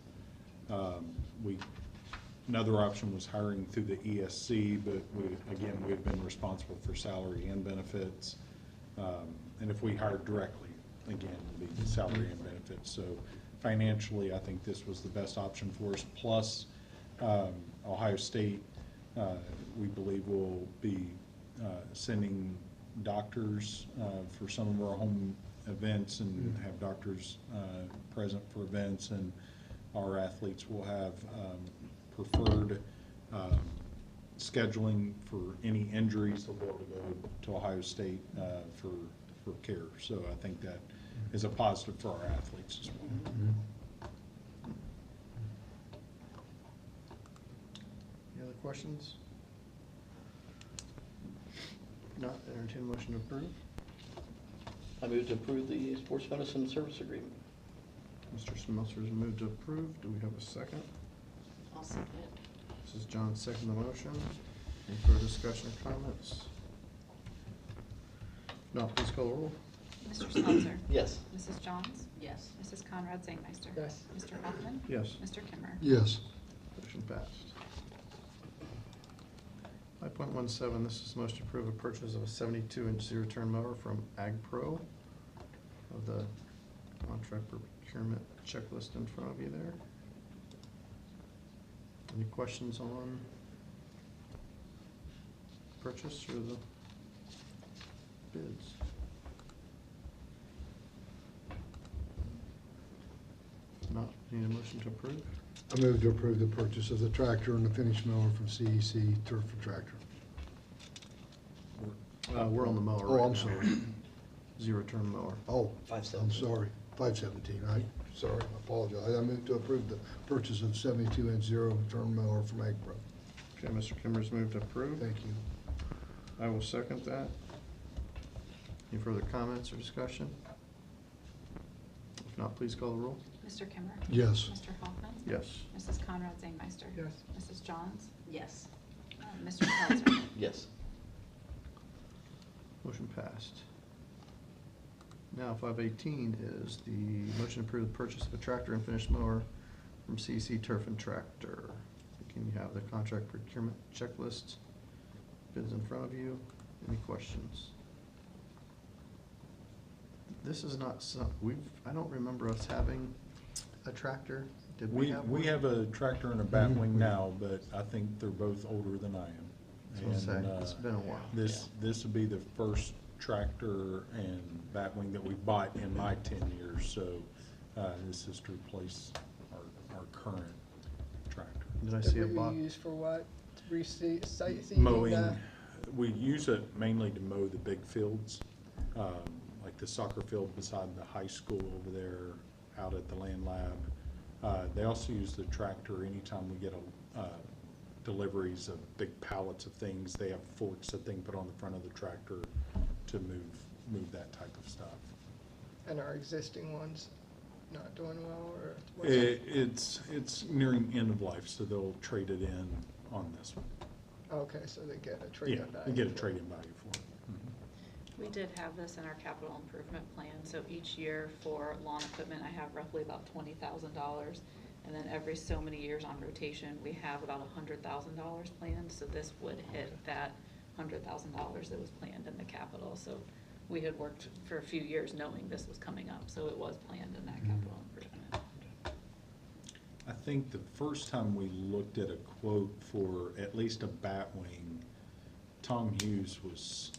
S4: Another option was hiring through the ESC, but we've been responsible for salary and benefits. And if we hired directly, again, it'd be salary and benefits. So financially, I think this was the best option for us. Plus, Ohio State, we believe will be sending doctors for some of our home events and have doctors present for events, and our athletes will have preferred scheduling for any injuries. They'll be able to go to Ohio State for care. So I think that is a positive for our athletes as well.
S8: Any other questions? Not, entertain a motion to approve.
S6: I move to approve the sports medicine service agreement.
S8: Mr. Smeltzer has moved to approve. Do we have a second?
S5: I'll second it.
S8: Mrs. Johns, second the motion. Any further discussion or comments? No, please call the roll.
S2: Mr. Smelter.
S6: Yes.
S2: Mrs. Johns.
S5: Yes.
S2: Mrs. Conrad Zingmeister.
S3: Yes.
S2: Mr. Hoffman.
S8: Yes.
S2: Mr. Kimmer.
S7: Yes.
S8: Motion passed. 5.17, this is motion to approve a purchase of a 72-inch zero-turn mower from Ag Pro. Of the contract procurement checklist in front of you there. Any questions on purchase or the bids? Not, need a motion to approve?
S7: I move to approve the purchase of the tractor and the finish mower from CEC Turf and Tractor.
S8: We're on the mower
S7: Oh,
S8: right
S7: I'm
S8: now.
S7: sorry.
S8: Zero-turn mower.
S7: Oh, I'm
S6: 517.
S7: sorry. 517, sorry, I apologize. I move to approve the purchase of 72-inch zero-turn mower from Ag Pro.
S8: Okay, Mr. Kimbers moved to approve.
S7: Thank you.
S8: I will second that. Any further comments or discussion? If not, please call the roll.
S2: Mr. Kimmer?
S7: Yes.
S2: Mr. Hoffman?
S8: Yes.
S2: Mrs. Conrad Zangmeister?
S3: Yes.
S2: Mrs. Johns?
S5: Yes.
S2: Mr. Smelter?
S6: Yes.
S8: Motion passed. Now, 518 is the motion to approve the purchase of a tractor and finish mower from CC Turf and Tractor. Can you have the contract procurement checklist? Bids in front of you. Any questions? This is not some, I don't remember us having a tractor. Did we have one?
S4: We have a tractor and a batwing now, but I think they're both older than I am.
S8: I was gonna
S4: And,
S8: say, it's been a while.
S4: This would be the first tractor and batwing that we bought in my 10 years, so this is to replace our current tractor.
S8: Did I see a
S3: That
S8: box?
S3: we use for what? Sightseeing?
S4: Mowing, we use it mainly to mow the big fields, like the soccer field beside the high school over there, out at the land lab. They also use the tractor anytime we get deliveries of big pallets of things. They have forks that they can put on the front of the tractor to move that type of stuff.
S3: And our existing ones not doing well, or? what's it?
S4: It's nearing end of life, so they'll trade it in on this one.
S3: Okay, so they get a
S4: Yeah,
S3: trade-in value.
S4: they get a
S3: for it.
S4: trade-in value for it. Mhm.
S2: We did have this in our capital improvement plan, so each year for lawn equipment, I have roughly about $20,000. And then every so many years on rotation, we have about $100,000 planned, so this would hit that $100,000 that was planned in the capital. So we had worked for a few years knowing this was coming up, so it was planned in that capital improvement.
S4: I think the first time we looked at a quote for at least a batwing, Tom Hughes was,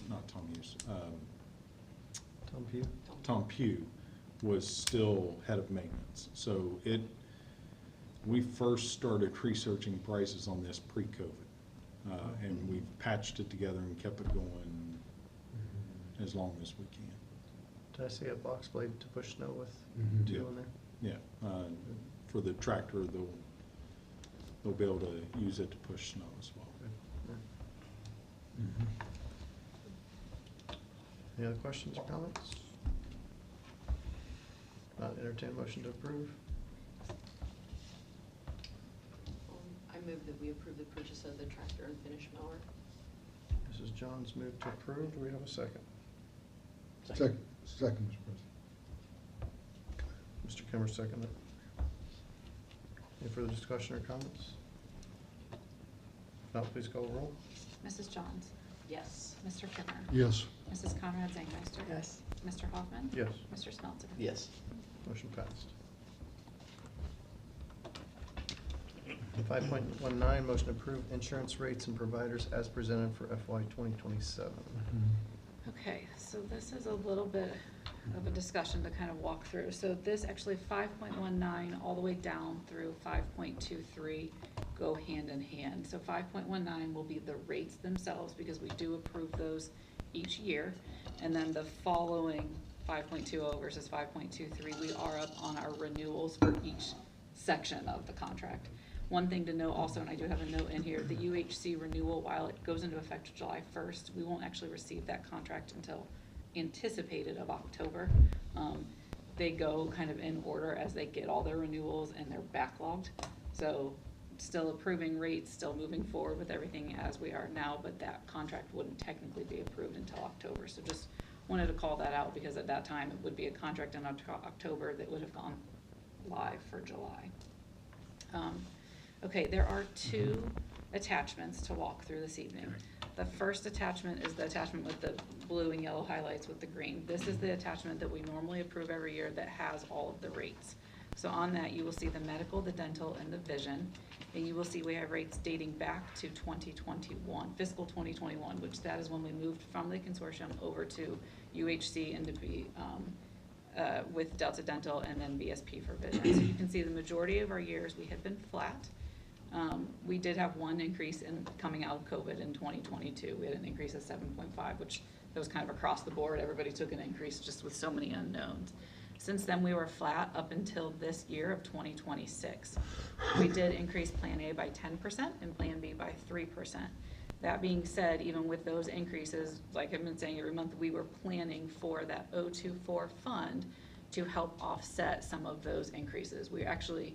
S4: not Tom Hughes,
S8: Tom Pugh?
S4: Tom Pugh was still head of maintenance. So we first started researching prices on this pre-COVID. And we've patched it together and kept it going as long as we can.
S8: Did I see a box blade to push snow with
S7: Mhm.
S8: too
S4: Yeah.
S8: in there?
S4: Yeah, for the tractor, they'll be able to use it to push snow as well.
S8: Any other questions or comments? Not entertain motion to approve.
S5: I move that we approve the purchase of the tractor and finish mower.
S8: Mrs. Johns moved to approve. Do we have a second?
S7: Second, Mr. President.
S8: Mr. Kimmer seconded. Any further discussion or comments? If not, please call the roll.
S2: Mrs. Johns?
S5: Yes.
S2: Mr. Kimmer?
S7: Yes.
S2: Mrs. Conrad Zangmeister?
S3: Yes.
S2: Mr. Hoffman?
S8: Yes.
S2: Mr. Smelter?
S6: Yes.
S8: Motion passed. 5.19, motion to approve insurance rates and providers as presented for FY 2027.
S2: Okay, so this is a little bit of a discussion to kind of walk through. So this actually 5.19 all the way down through 5.23 go hand in hand. So 5.19 will be the rates themselves because we do approve those each year. And then the following 5.20 versus 5.23, we are up on our renewals for each section of the contract. One thing to note also, and I do have a note in here, the UHC renewal, while it goes into effect July 1st, we won't actually receive that contract until anticipated of October. They go kind of in order as they get all their renewals and they're backlogged. So still approving rates, still moving forward with everything as we are now, but that contract wouldn't technically be approved until October. So just wanted to call that out because at that time it would be a contract in October that would have gone live for July. Okay, there are two attachments to walk through this evening. The first attachment is the attachment with the blue and yellow highlights with the green. This is the attachment that we normally approve every year that has all of the rates. So on that, you will see the medical, the dental, and the vision. And you will see we have rates dating back to 2021, fiscal 2021, which that is when we moved from the consortium over to UHC and to be with Delta Dental and then BSP for vision. So you can see the majority of our years we have been flat. We did have one increase in coming out of COVID in 2022. We had an increase of 7.5, which that was kind of across the board. Everybody took an increase just with so many unknowns. Since then, we were flat up until this year of 2026. We did increase Plan A by 10% and Plan B by 3%. That being said, even with those increases, like I've been saying every month, we were planning for that 024 fund to help offset some of those increases. We actually,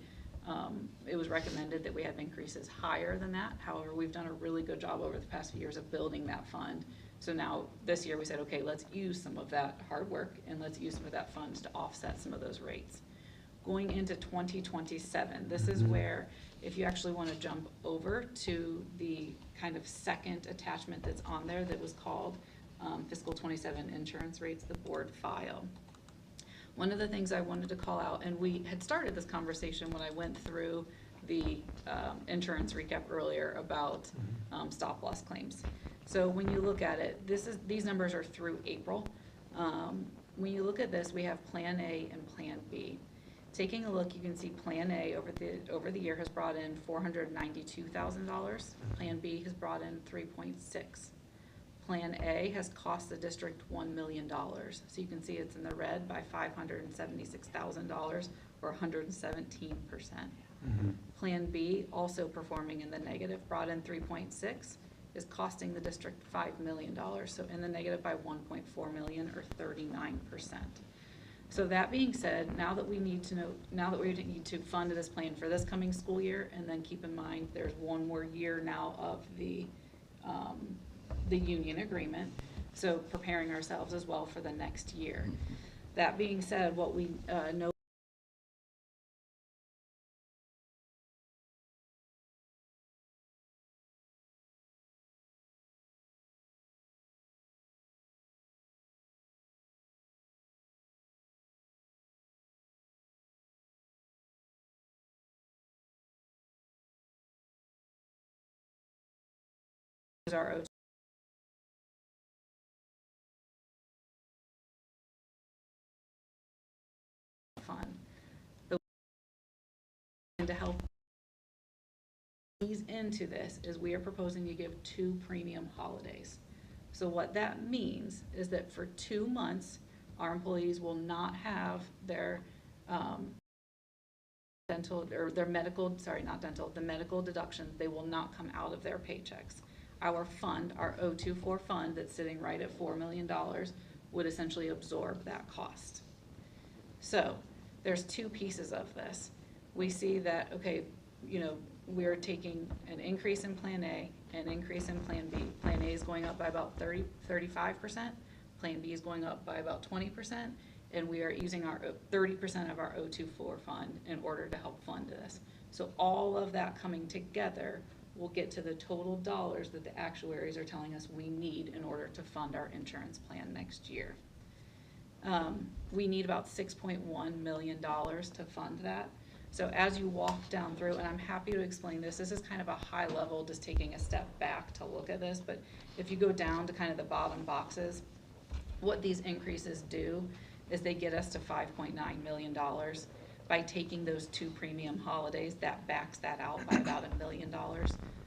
S2: it was recommended that we have increases higher than that. However, we've done a really good job over the past few years of building that fund. So now this year we said, okay, let's use some of that hard work and let's use some of that funds to offset some of those rates. Going into 2027, this is where, if you actually want to jump over to the kind of second attachment that's on there that was called fiscal 27 insurance rates, the board file. One of the things I wanted to call out, and we had started this conversation when I went through the insurance recap earlier about stop loss claims. So when you look at it, these numbers are through April. When you look at this, we have Plan A and Plan B. Taking a look, you can see Plan A over the year has brought in $492,000. Plan B has brought in 3.6. Plan A has cost the district $1 million. So you can see it's in the red by $576,000 or 117%. Plan B, also performing in the negative, brought in 3.6, is costing the district $5 million. So in the negative by 1.4 million or 39%. So that being said, now that we need to fund this plan for this coming school year, and then keep in mind there's one more year now of the union agreement, so preparing ourselves as well for the next year. That being said, what we know is our O2 fund. And to help ease into this is we are proposing to give 2 premium holidays. So what that means is that for 2 months, our employees will not have their dental or their medical, sorry, not dental, the medical deductions, they will not come out of their paychecks. Our fund, our 024 fund that's sitting right at $4 million would essentially absorb that cost. So there's 2 pieces of this. We see that, okay, you know, we're taking an increase in Plan A, an increase in Plan B. Plan A is going up by about 35%. Plan B is going up by about 20%. And we are using our 30% of our 024 fund in order to help fund this. So all of that coming together will get to the total dollars that the actuaries are telling us we need in order to fund our insurance plan next year. We need about $6.1 million to fund that. So as you walk down through, and I'm happy to explain this is kind of a high level, just taking a step back to look at this, but if you go down to kind of the bottom boxes, what these increases do is they get us to $5.9 million. By taking those 2 premium holidays, that backs that out by about $1 million.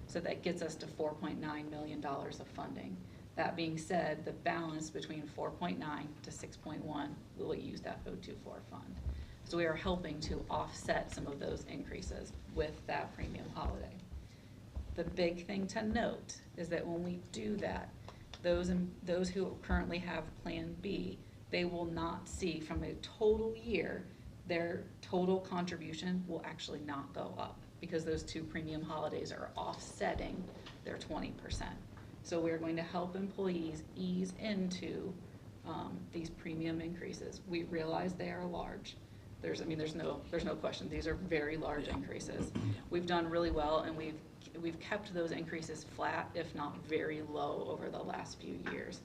S2: So that gets us to $4.9 million of funding. That being said, the balance between 4.9 to 6.1 will use that 024 fund. So we are helping to offset some of those increases with that premium holiday. The big thing to note is that when we do that, those who currently have Plan B, they will not see from a total year, their total contribution will actually not go up because those 2 premium holidays are offsetting their 20%. So we're going to help employees ease into these premium increases. We realize they are large. There's no question. These are very large increases. We've done really well, and we've we've kept those increases flat, if not very low, over the last few years.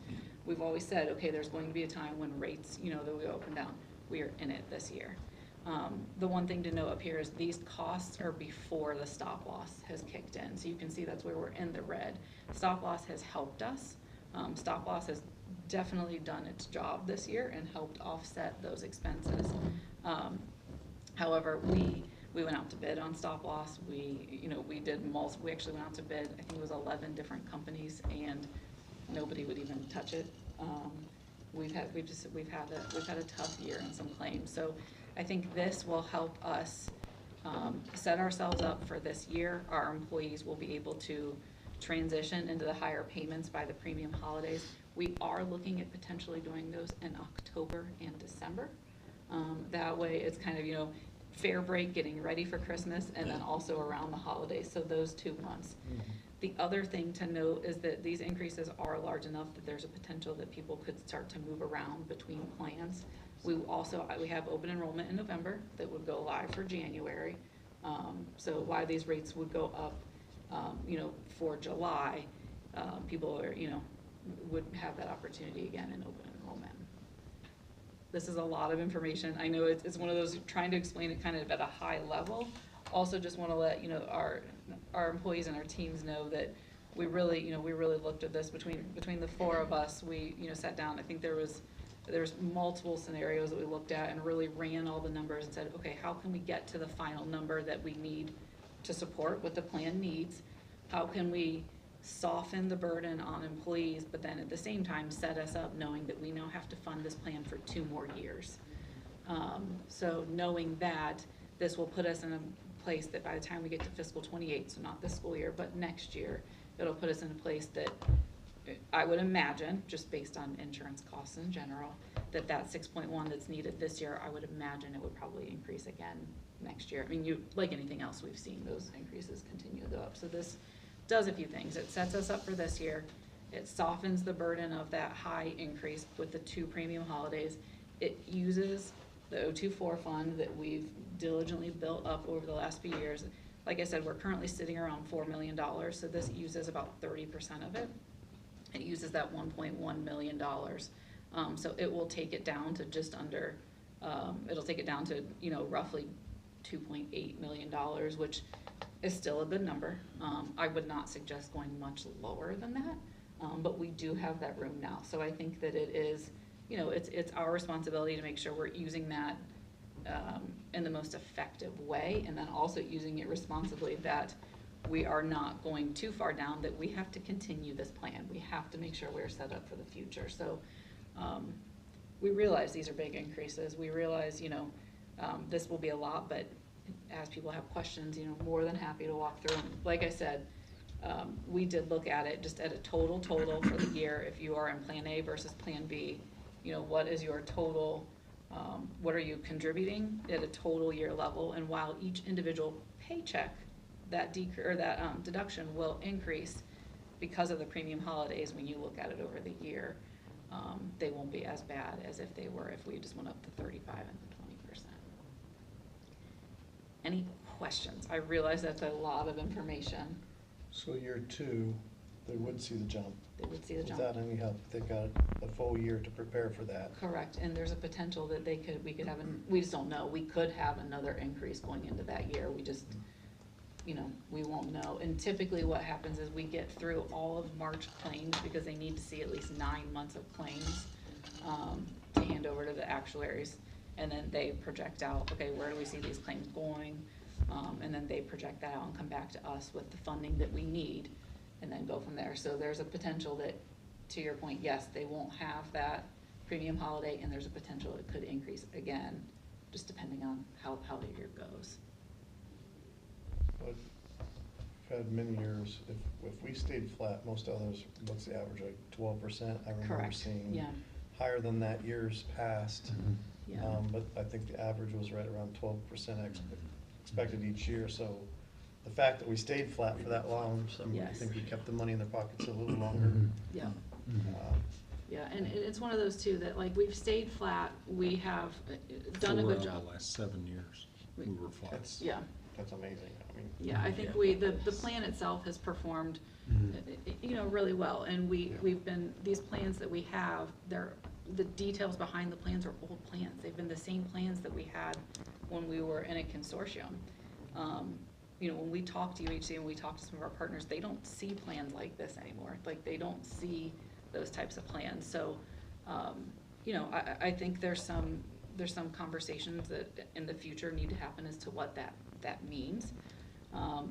S2: We've always said, okay, there's going to be a time when rates, you know, they'll go up and down. We are in it this year. The one thing to note up here is these costs are before the stop loss has kicked in. So you can see that's where we're in the red. Stop loss has helped us. Stop loss has definitely done its job this year and helped offset those expenses. However, we went out to bid on stop loss. We actually went out to bid, I think it was 11 different companies, and nobody would even touch it. We've had a tough year in some claims. So I think this will help us set ourselves up for this year. Our employees will be able to transition into the higher payments by the premium holidays. We are looking at potentially doing those in October and December. That way it's kind of, you know, fair break, getting ready for Christmas, and then also around the holidays, so those 2 months. The other thing to note is that these increases are large enough that there's a potential that people could start to move around between plans. We have open enrollment in November that would go live for January. So why these rates would go up, you know, for July, people are, you know, would have that opportunity again in open enrollment. This is a lot of information. I know it's one of those, trying to explain it kind of at a high level. Also just want to let, you know, our employees and our teams know that we really looked at this between the four of us. We, you know, sat down. I think there's multiple scenarios that we looked at and really ran all the numbers and said, okay, how can we get to the final number that we need to support what the plan needs? How can we soften the burden on employees, but then at the same time set us up knowing that we now have to fund this plan for 2 more years. So knowing that, this will put us in a place that by the time we get to fiscal 28, so not this school year, but next year, it'll put us in a place that I would imagine, just based on insurance costs in general, that 6.1 that's needed this year, I would imagine it would probably increase again next year. I mean, like anything else, we've seen those increases continue to go up. So this does a few things. It sets us up for this year. It softens the burden of that high increase with the 2 premium holidays. It uses the 024 fund that we've diligently built up over the last few years. Like I said, we're currently sitting around $4 million, so this uses about 30% of it. It uses that $1.1 million. So it will take it down to just under, it'll take it down to, you know, roughly $2.8 million, which is still a good number. I would not suggest going much lower than that, but we do have that room now. So I think that it is, you know, it's our responsibility to make sure we're using that in the most effective way, and then also using it responsibly, that we are not going too far down, that we have to continue this plan. We have to make sure we're set up for the future. So we realize these are big increases. We realize, you know, this will be a lot, but as people have questions, you know, more than happy to walk through them. Like I said, we did look at it just at a total for the year. If you are in Plan A versus Plan B, you know, what is your total, what are you contributing at a total year level? And while each individual paycheck, that deduction will increase because of the premium holidays, when you look at it over the year, they won't be as bad as if we just went up to 35 and 20%. Any questions? I realize that's a lot of information.
S8: So year 2, they would see the jump.
S2: They would see the jump.
S8: Without any help, they've got a full year to prepare for that.
S2: Correct, and there's a potential that we could have, we just don't know. We could have another increase going into that year. We just, you know, we won't know. And typically what happens is we get through all of March claims, because they need to see at least 9 months of claims to hand over to the actuaries. And then they project out, okay, where do we see these claims going? And then they project that out and come back to us with the funding that we need, and then go from there. So there's a potential that, to your point, yes, they won't have that premium holiday, and there's a potential it could increase again, just depending on how the year goes.
S8: But we've had many years, if we stayed flat, most others, what's the average, like 12%? I remember
S2: Correct.
S8: seeing
S2: Yeah.
S8: higher than that years past.
S2: Yeah.
S8: But I think the average was right around 12% expected each year. So the fact that we stayed flat for that long, I
S2: Yes.
S8: think we kept the money in their pockets a little longer.
S2: Yeah.
S8: Uh,
S2: Yeah, and it's one of those too, that like we've stayed flat, we have done a
S4: 4
S2: good
S4: out
S2: job.
S4: of the last 7 years, we were flat.
S8: That's-
S2: Yeah,
S8: that's amazing. I mean.
S2: Yeah, I think the plan itself has performed, really well, and we've been, these plans that we have, the details behind the plans are old plans. They've been the same plans that we had when we were in a consortium. When we talk to UHC and we talk to some of our partners, they don't see plans like this anymore. Like, they don't see those types of plans. So, I think there's some conversations that in the future need to happen as to what that means.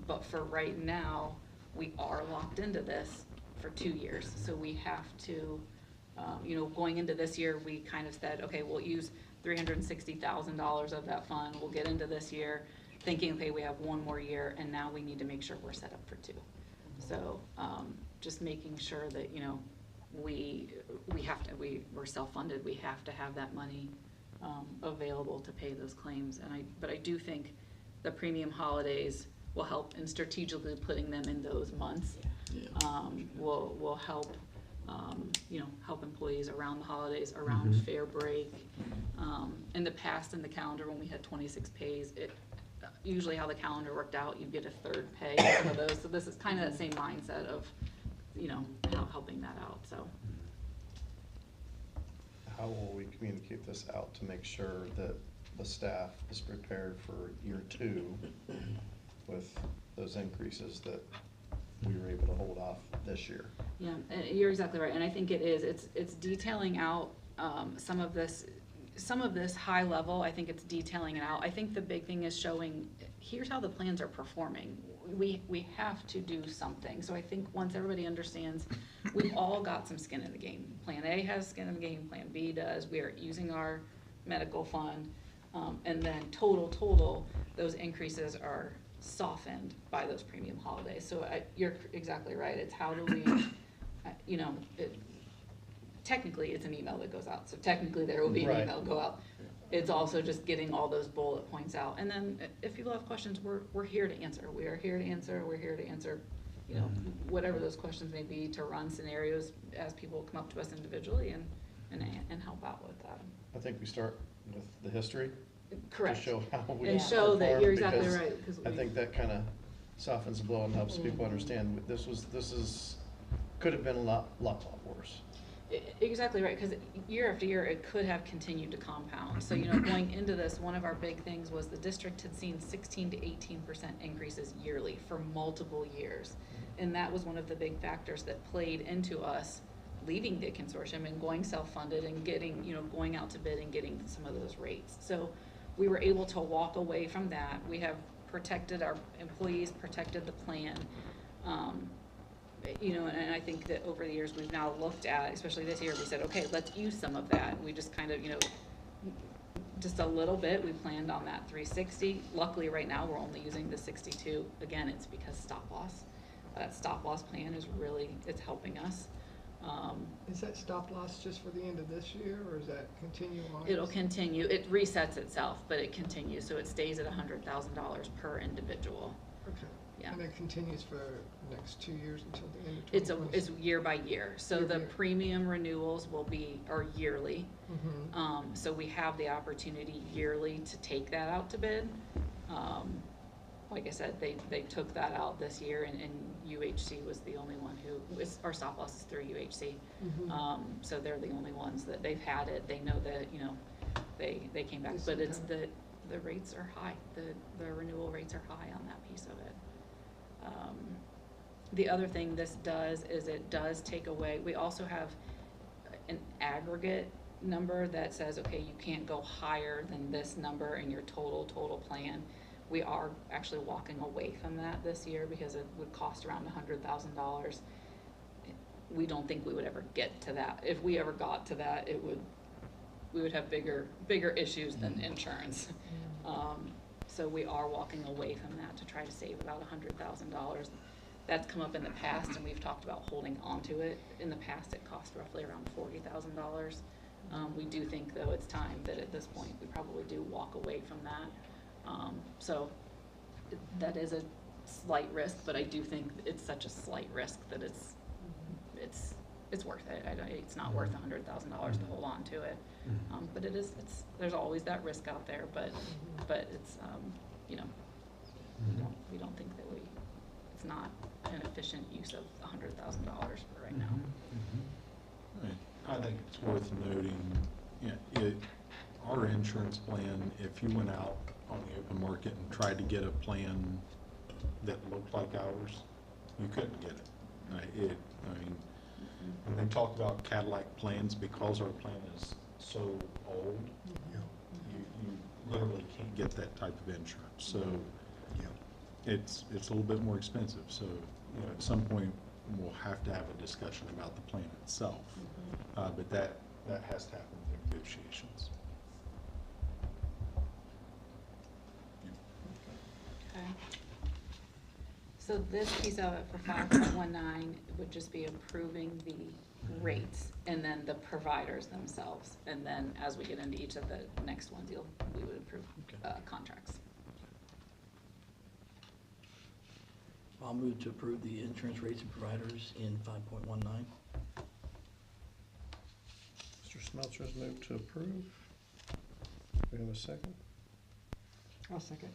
S2: But for right now, we are locked into this for 2 years. So we have to, going into this year, we kind of said, okay, we'll use $360,000 of that fund. We'll get into this year thinking, okay, we have 1 more year, and now we need to make sure we're set up for 2. So just making sure that, we're self-funded. We have to have that money available to pay those claims. But I do think the premium holidays will help, and strategically putting them in those months will help, help employees around the holidays, around fair break. In the past, in the calendar, when we had 26 pays, usually how the calendar worked out, you'd get a third pay on some of those. So this is kind of that same mindset of, helping that out, so.
S8: How will we communicate this out to make sure that the staff is prepared for year 2 with those increases that we were able to hold off this year?
S2: Yeah, and you're exactly right, and I think it is. It's detailing out some of this high level. I think it's detailing it out. I think the big thing is showing, here's how the plans are performing. We have to do something. So I think once everybody understands, we've all got some skin in the game. Plan A has skin in the game, Plan B does. We are using our medical fund, and then total, those increases are softened by those premium holidays. So you're exactly right. It's how do we, technically it's an email that goes out. So technically there will be an email go out. It's also just getting all those bullet points out. And then if people have questions, we're here to answer. We are here to answer. We're here to answer, whatever those questions may be, to run scenarios as people come up to us individually and help out with that.
S8: I think we start with the history.
S2: Correct.
S8: To show how we
S2: And show that you're exactly
S8: because
S2: right.
S8: I think that kind of softens the blow and helps people understand could have been a lot worse.
S2: Exactly right, because year after year, it could have continued to compound. So, going into this, one of our big things was the district had seen 16 to 18% increases yearly for multiple years. And that was one of the big factors that played into us leaving the consortium and going self-funded and getting, going out to bid and getting some of those rates. So we were able to walk away from that. We have protected our employees, protected the plan. And I think that over the years we've now looked at, especially this year, we said, okay, let's use some of that. We just kind of, just a little bit, we planned on that 360. Luckily right now we're only using the 62. Again, it's because stop loss. That stop loss plan is really, it's helping us.
S3: Is that stop loss just for the end of this year, or is that continue on?
S2: It'll continue. It resets itself, but it continues. So it stays at $100,000 per individual.
S3: Okay.
S2: Yeah.
S3: And it continues for the next 2 years until the end of 2026?
S2: It's year by year. So
S3: Year by
S2: the
S3: year.
S2: premium renewals are yearly.
S3: Mhm.
S2: So we have the opportunity yearly to take that out to bid. Like I said, they took that out this year, and UHC was the only one our stop loss is through UHC.
S3: Mhm.
S2: So they're the only ones that they've had it. They know that, they came back, but it's the rates are high. The renewal rates are high on that piece of it. The other thing this does is it does take away, we also have an aggregate number that says, okay, you can't go higher than this number in your total plan. We are actually walking away from that this year because it would cost around $100,000. We don't think we would ever get to that. If we ever got to that, we would have bigger issues than insurance. So we are walking away from that to try to save about $100,000. That's come up in the past, and we've talked about holding on to it. In the past, it cost roughly around $40,000. We do think, though, it's time that at this point we probably do walk away from that. So that is a slight risk, but I do think it's such a slight risk that it's worth it. It's not worth $100,000 to hold on to it. But there's always that risk out there, but it's, we don't think that it's not an efficient use of $100,000 for right now.
S4: Right. I think it's worth noting, our insurance plan, if you went out on the open market and tried to get a plan that looked like ours, you couldn't get it. When they talk about Cadillac plans, because our plan is so old, you literally can't get that type of insurance. So it's a little bit more expensive. So, at some point, we'll have to have a discussion about the plan itself. But that has to happen with negotiations.
S2: Okay. So this piece of it for 5.19 would just be approving the rates and then the providers themselves. And then as we get into each of the next ones, we would approve contracts.
S6: I'll move to approve the insurance rates and providers in 5.19.
S8: Mr. Smeltzer's moved to approve. We have a second.
S3: I'll second.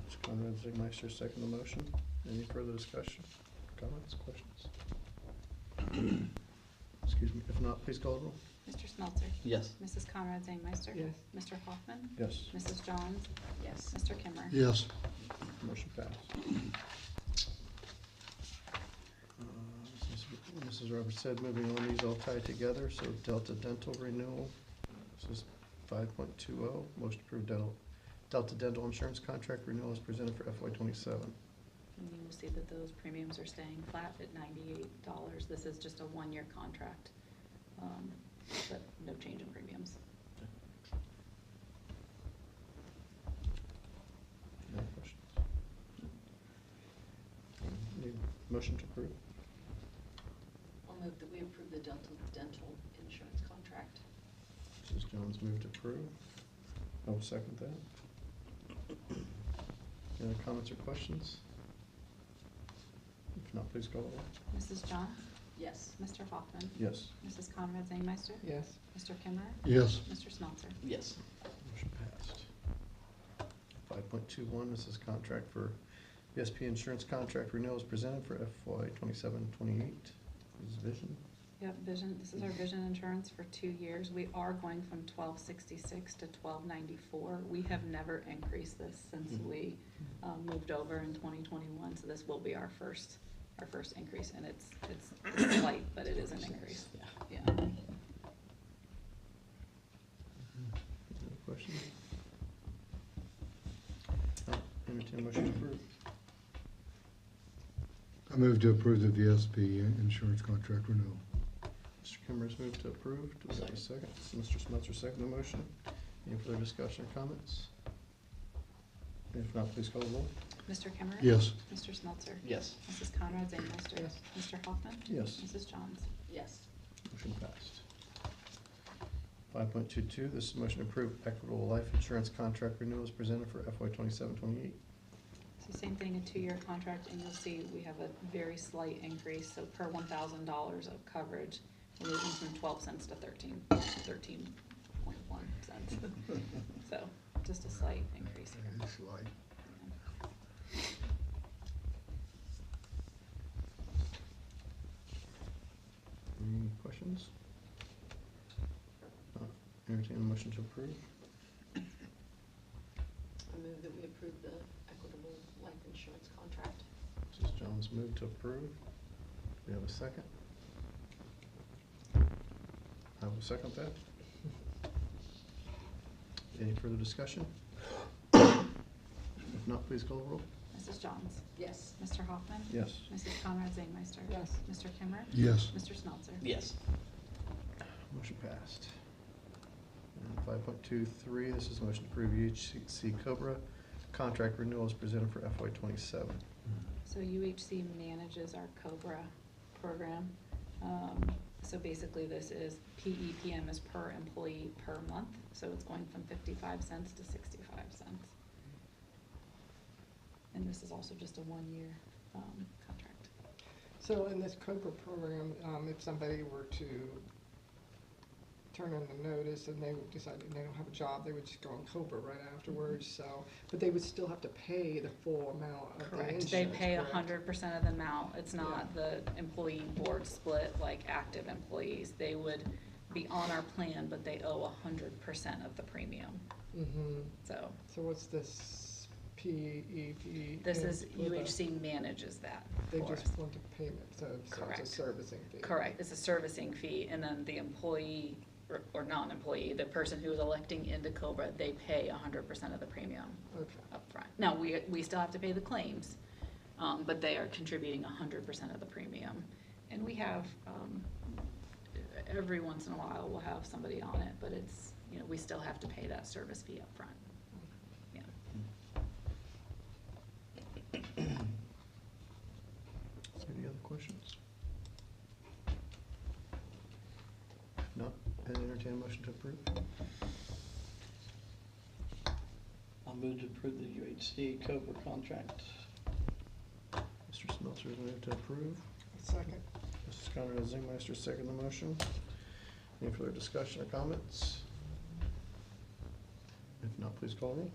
S8: Mr. Conrad Zigmeister, second the motion. Any further discussion, comments, questions? Excuse me, if not, please call the roll.
S2: Mr. Smeltzer?
S6: Yes.
S2: Mrs. Conrad Zainmeister?
S3: Yes.
S2: Mr. Hoffman?
S8: Yes.
S2: Mrs. Johns?
S5: Yes.
S2: Mr. Kimmer?
S7: Yes.
S8: Motion passed. Mrs. Roberts said, moving on, these all tied together, so Delta Dental renewal, this is 5.20, motion to approve Delta Dental Insurance Contract renewal is presented for FY '27.
S2: And you will see that those premiums are staying flat at $98. This is just a one-year contract, but no change in premiums.
S8: No questions? Need a motion to approve?
S5: I'll move that we approve the Delta Dental Insurance Contract.
S8: Mrs. Jones moved to approve. I will second that. Any other comments or questions? If not, please call the roll.
S2: Mrs. John?
S5: Yes.
S2: Mr. Hoffman?
S8: Yes.
S2: Mrs. Conrad Zainmeister?
S3: Yes.
S2: Mr. Kimmer?
S7: Yes.
S2: Mr. Smeltzer?
S6: Yes.
S8: Motion passed. 5.21, this is contract for VSP insurance contract renewals presented for FY '27-28. This is Vision.
S2: Yep, Vision, this is our Vision insurance for 2 years. We are going from $12.66 to $12.94. We have never increased this since we moved over in 2021, so this will be our first increase, and it's slight, but it is an increase. Yeah.
S8: Any questions? Entertain a motion to approve.
S7: I move to approve the VSP insurance contract renewal.
S8: Mr. Kimmer's moved to approve. Do we have a second? Mr. Smeltzer, second the motion. Any further discussion or comments? If not, please call the roll.
S2: Mr. Kimmer?
S7: Yes.
S2: Mr. Smeltzer?
S6: Yes.
S2: Mrs. Conrad Zainmeister?
S3: Yes.
S2: Mr. Hoffman?
S8: Yes.
S2: Mrs. Johns?
S5: Yes.
S8: Motion passed. 5.22, this is motion to approve equitable life insurance contract renewals presented for FY '27-28.
S2: So same thing, a 2-year contract, and you'll see we have a very slight increase, so per $1,000 of coverage, we're moving from 12 cents to 13.1 cents. So, just a slight increase here.
S8: Any questions? Entertain a motion to approve.
S5: I move that we approve the equitable life insurance contract.
S8: Mrs. Jones moved to approve. Do we have a second? I will second that. Any further discussion? If not, please call the roll.
S2: Mrs. Johns?
S5: Yes.
S2: Mr. Hoffman?
S8: Yes.
S2: Mrs. Conrad Zainmeister?
S3: Yes.
S2: Mr. Kimmer?
S7: Yes.
S2: Mr. Smeltzer?
S6: Yes.
S8: Motion passed. And 5.23, this is a motion to approve UHC Cobra contract renewals presented for FY '27.
S2: So UHC manages our COBRA program. So basically this is PEPM is per employee per month, so it's going from 55 cents to 65 cents. And this is also just a 1-year contract.
S3: So in this COBRA program, if somebody were to turn in the notice and they would decide they don't have a job, they would just go on COBRA right afterwards, so, but they would still have to pay the full amount of the
S2: Correct,
S3: insurance,
S2: they pay
S3: correct?
S2: 100% of the amount, it's not the employee board split like active employees. They would be on our plan, but they owe 100% of the premium,
S3: Mm-hmm.
S2: so.
S3: So what's this PEP?
S2: This is,
S3: for the-
S2: UHC manages that
S3: They
S2: for
S3: just
S2: us.
S3: want the payment, so it's
S2: Correct.
S3: a servicing fee.
S2: Correct, it's a servicing fee, and then the employee, or non-employee, the person who is electing into COBRA, they pay 100% of the premium
S3: Okay.
S2: upfront. Now, we still have to pay the claims, but they are contributing 100% of the premium. And we have, every once in a while, we'll have somebody on it, but it's, you know, we still have to pay that service fee upfront. Yeah.
S8: Any other questions? If not, I'd entertain a motion to approve.
S6: I'll move to approve the UHC Cobra contract.
S8: Mr. Smelter has moved to approve.
S3: Second.
S8: Mrs. Conrad Zingmeister second the motion. Any further discussion or comments? If not, please call roll.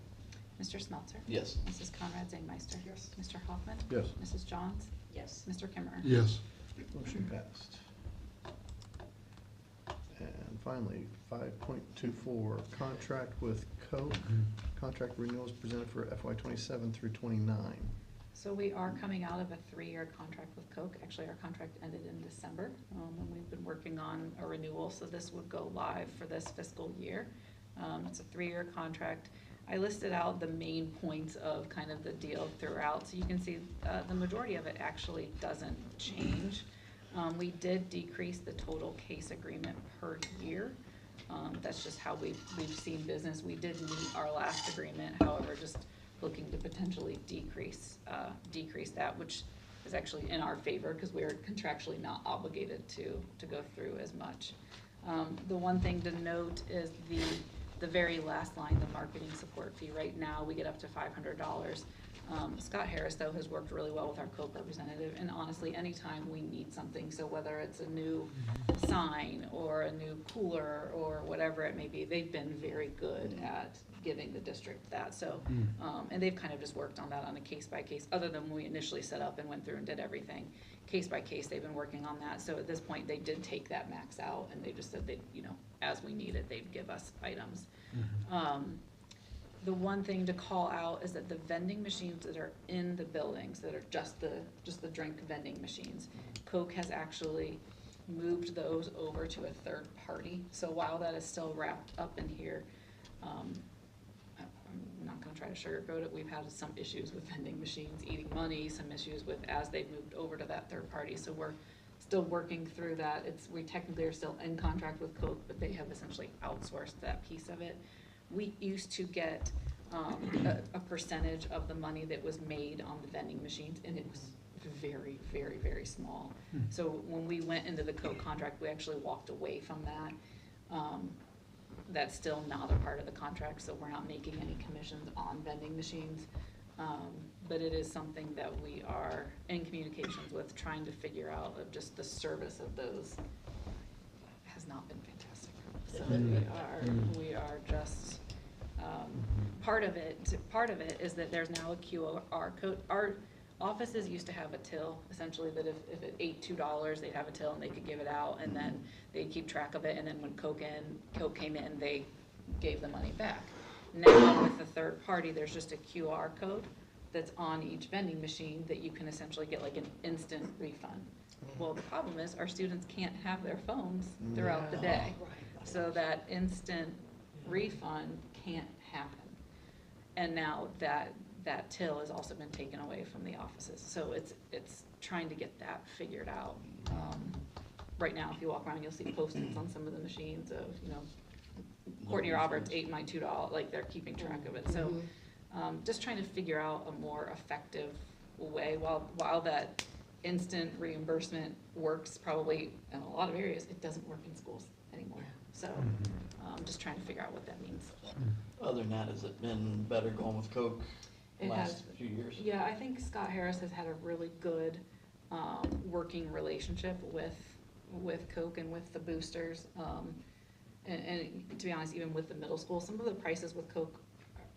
S2: Mr. Smelter?
S6: Yes.
S2: Mrs. Conrad Zangmeister?
S3: Yes.
S2: Mr. Hoffman?
S8: Yes.
S2: Mrs. Johns?
S5: Yes.
S2: Mr. Kimmerer?
S7: Yes.
S8: Motion passed. And finally, 5.24, contract with Coke. Contract renewals presented for FY '27 through '29.
S2: So we are coming out of a 3-year contract with Coke. Actually, our contract ended in December, and we've been working on a renewal, so this would go live for this fiscal year. It's a 3-year contract. I listed out the main points of kind of the deal throughout, so you can see the majority of it actually doesn't change. We did decrease the total case agreement per year. That's just how we've seen business. We did meet our last agreement, however, just looking to potentially decrease that, which is actually in our favor because we are contractually not obligated to go through as much. The one thing to note is the very last line, the marketing support fee. Right now, we get up to $500. Scott Harris, though, has worked really well with our Coke representative, and honestly, anytime we need something, so whether it's a new sign or a new cooler or whatever it may be, they've been very good at giving the district that, so, and they've kind of just worked on that on a case-by-case, other than when we initially set up and went through and did everything. Case-by-case, they've been working on that, so at this point, they did take that max out, and they just said they, you know, as we need it, they'd give us items. The one thing to call out is that the vending machines that are in the buildings, that are just the drink vending machines, Coke has actually moved those over to a third party. So while that is still wrapped up in here, I'm not gonna try to sugarcoat it, we've had some issues with vending machines eating money, some issues with as they've moved over to that third party. So we're still working through that. We technically are still in contract with Coke, but they have essentially outsourced that piece of it. We used to get a percentage of the money that was made on the vending machines, and it was very, very, very small. So when we went into the Coke contract, we actually walked away from that. That's still not a part of the contract, so we're not making any commissions on vending machines. But it is something that we are in communications with, trying to figure out of just the service of those has not been fantastic. So we are just, part of it is that there's now a QR code. Our offices used to have a till, essentially, that if it ate $2, they'd have a till and they could give it out, and then they'd keep track of it, and then when Coke came in, they gave the money back. Now, with the third party, there's just a QR code that's on each vending machine that you can essentially get like an instant refund. Well, the problem is, our students can't have their phones throughout the day, so that instant refund can't happen. And now that till has also been taken away from the offices, so it's trying to get that figured out. Right now, if you walk around, you'll see Post-its on some of the machines of, you know, Courtney Roberts ate my $2, like they're keeping track of it. So just trying to figure out a more effective way. While that instant reimbursement works probably in a lot of areas, it doesn't work in schools anymore. So just trying to figure out what that means.
S6: Other than that, has it been better going with Coke the
S2: It
S6: last
S2: has.
S6: few years?
S2: Yeah, I think Scott Harris has had a really good working relationship with Coke and with the boosters. and to be honest, even with the middle school, some of the prices with Coke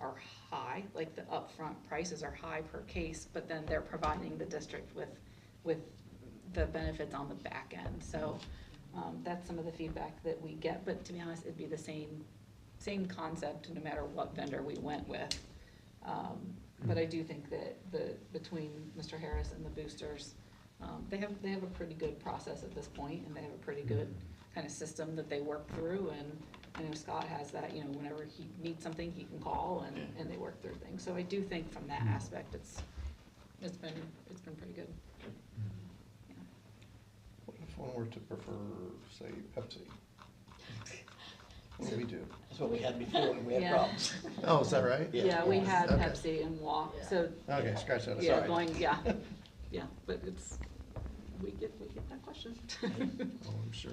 S2: are high, like the upfront prices are high per case, but then they're providing the district with the benefits on the back end. So that's some of the feedback that we get, but to be honest, it'd be the same concept no matter what vendor we went with. But I do think that between Mr. Harris and the boosters, they have a pretty good process at this point, and they have a pretty good kind of system that they work through, and I know Scott has that, you know, whenever he needs something, he can call and they work through things. So I do think from that aspect, it's been pretty good. Yeah.
S8: What if one were to prefer, say, Pepsi? What do we do?
S6: That's what we had before when we had
S2: Yeah.
S6: problems.
S8: Oh, is that right?
S2: Yeah, we had
S8: Okay.
S2: Pepsi and Walk, so.
S8: Okay, scratch that,
S2: Yeah,
S8: sorry.
S2: going, yeah, but we get that question.
S8: Oh, I'm sure.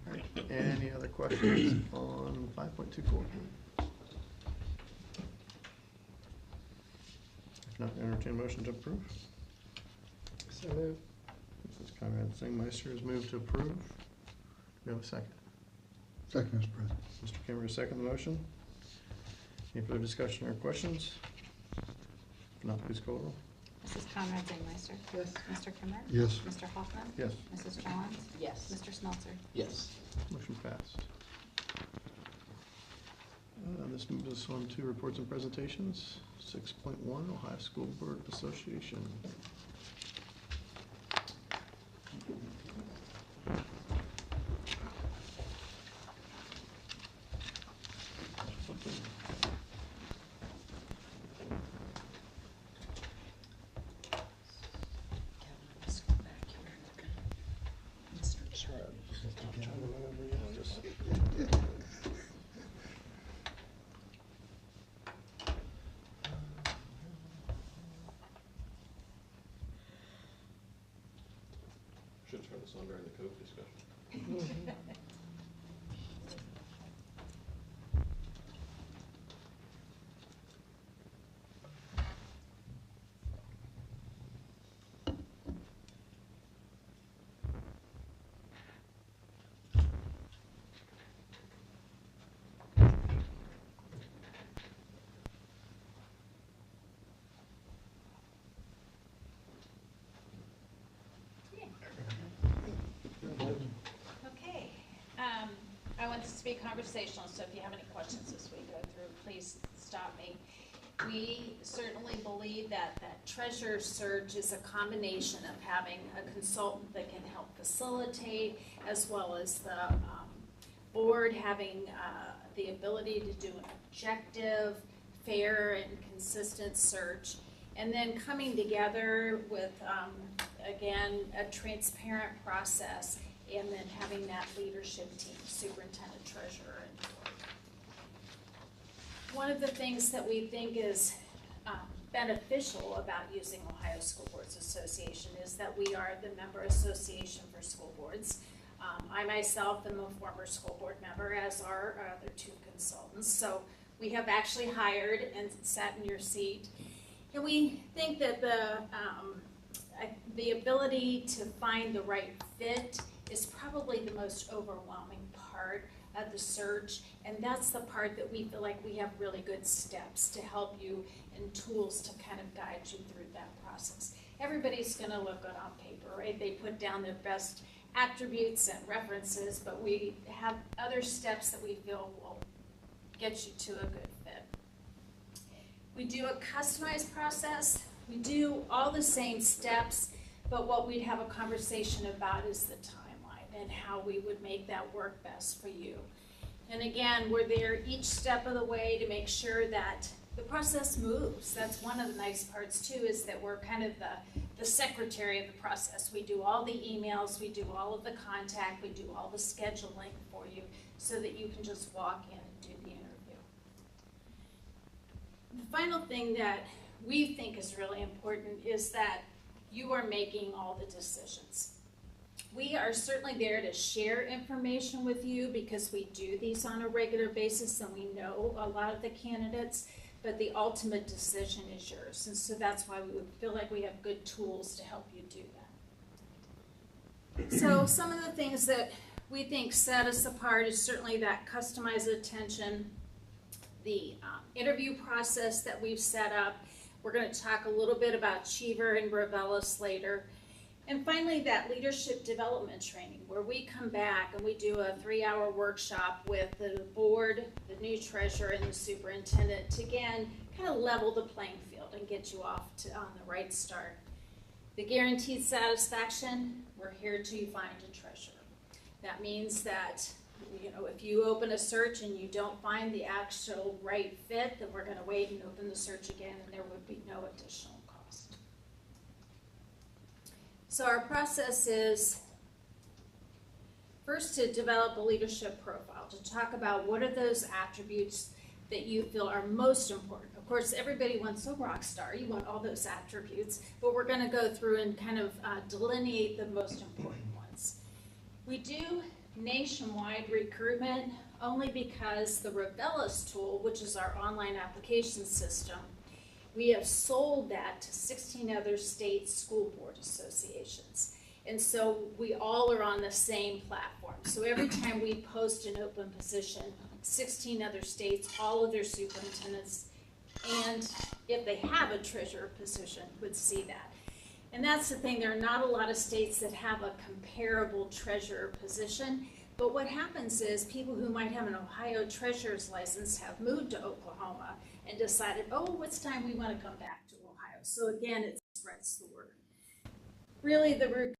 S8: All right, any other questions on 5.24? If not, entertain a motion to approve.
S3: So moved.
S8: Mrs. Conrad Singmeister has moved to approve. Do we have a second?
S7: Second, Mr. President.
S8: Mr. Kimmer, second the motion. Any further discussion or questions? If not, please call the roll.
S2: Mrs. Conrad Dingmeister.
S3: Yes.
S2: Mr. Kimmer.
S7: Yes.
S2: Mr. Hoffman.
S8: Yes.
S2: Mrs. Johns.
S5: Yes.
S2: Mr. Smeltzer.
S6: Yes.
S8: Motion passed. This moves us on to reports and presentations. 6.1, Ohio School Board Association.
S9: Should turn this on during the Coke discussion.
S10: Okay, I want this to be conversational, so if you have any questions as we go through, please stop me. We certainly believe that treasurer search is a combination of having a consultant that can help facilitate, as well as the board having the ability to do an objective, fair, and consistent search. And then coming together with, again, a transparent process, and then having that leadership team, superintendent, treasurer, and board. One of the things that we think is beneficial about using Ohio School Boards Association is that we are the member association for school boards. I myself am a former school board member, as are our other two consultants. So we have actually hired and sat in your seat. And we think that the ability to find the right fit is probably the most overwhelming part of the search, and that's the part that we feel like we have really good steps to help you and tools to kind of guide you through that process. Everybody's gonna look good on paper, right? They put down their best attributes and references, but we have other steps that we feel will get you to a good fit. We do a customized process. We do all the same steps, but what we'd have a conversation about is the timeline and how we would make that work best for you. And again, we're there each step of the way to make sure that the process moves. That's one of the nice parts too, is that we're kind of the secretary of the process. We do all the emails, we do all of the contact, we do all the scheduling for you so that you can just walk in and do the interview. The final thing that we think is really important is that you are making all the decisions. We are certainly there to share information with you because we do these on a regular basis and we know a lot of the candidates, but the ultimate decision is yours. And so that's why we would feel like we have good tools to help you do that. So some of the things that we think set us apart is certainly that customized attention, the interview process that we've set up. We're going to talk a little bit about Cheever and Revelis later. And finally, that leadership development training, where we come back and we do a 3-hour workshop with the board, the new treasurer, and the superintendent to, again, kind of level the playing field and get you off on the right start. The guaranteed satisfaction, we're here to find a treasurer. That means that, you know, if you open a search and you don't find the actual right fit, then we're going to wait and open the search again, and there would be no additional cost. So our process is first to develop a leadership profile, to talk about what are those attributes that you feel are most important. Of course, everybody wants a rock star. You want all those attributes, but we're going to go through and kind of delineate the most important ones. We do nationwide recruitment only because the Revelis tool, which is our online application system, we have sold that to 16 other state school board associations. And so we all are on the same platform. So every time we post an open position, 16 other states, all of their superintendents, and if they have a treasurer position, would see that. And that's the thing, there are not a lot of states that have a comparable treasurer position. But what happens is people who might have an Ohio treasurer's license have moved to Oklahoma and decided, oh, it's time we want to come back to Ohio. So again, it spreads the word. Really, the recruitment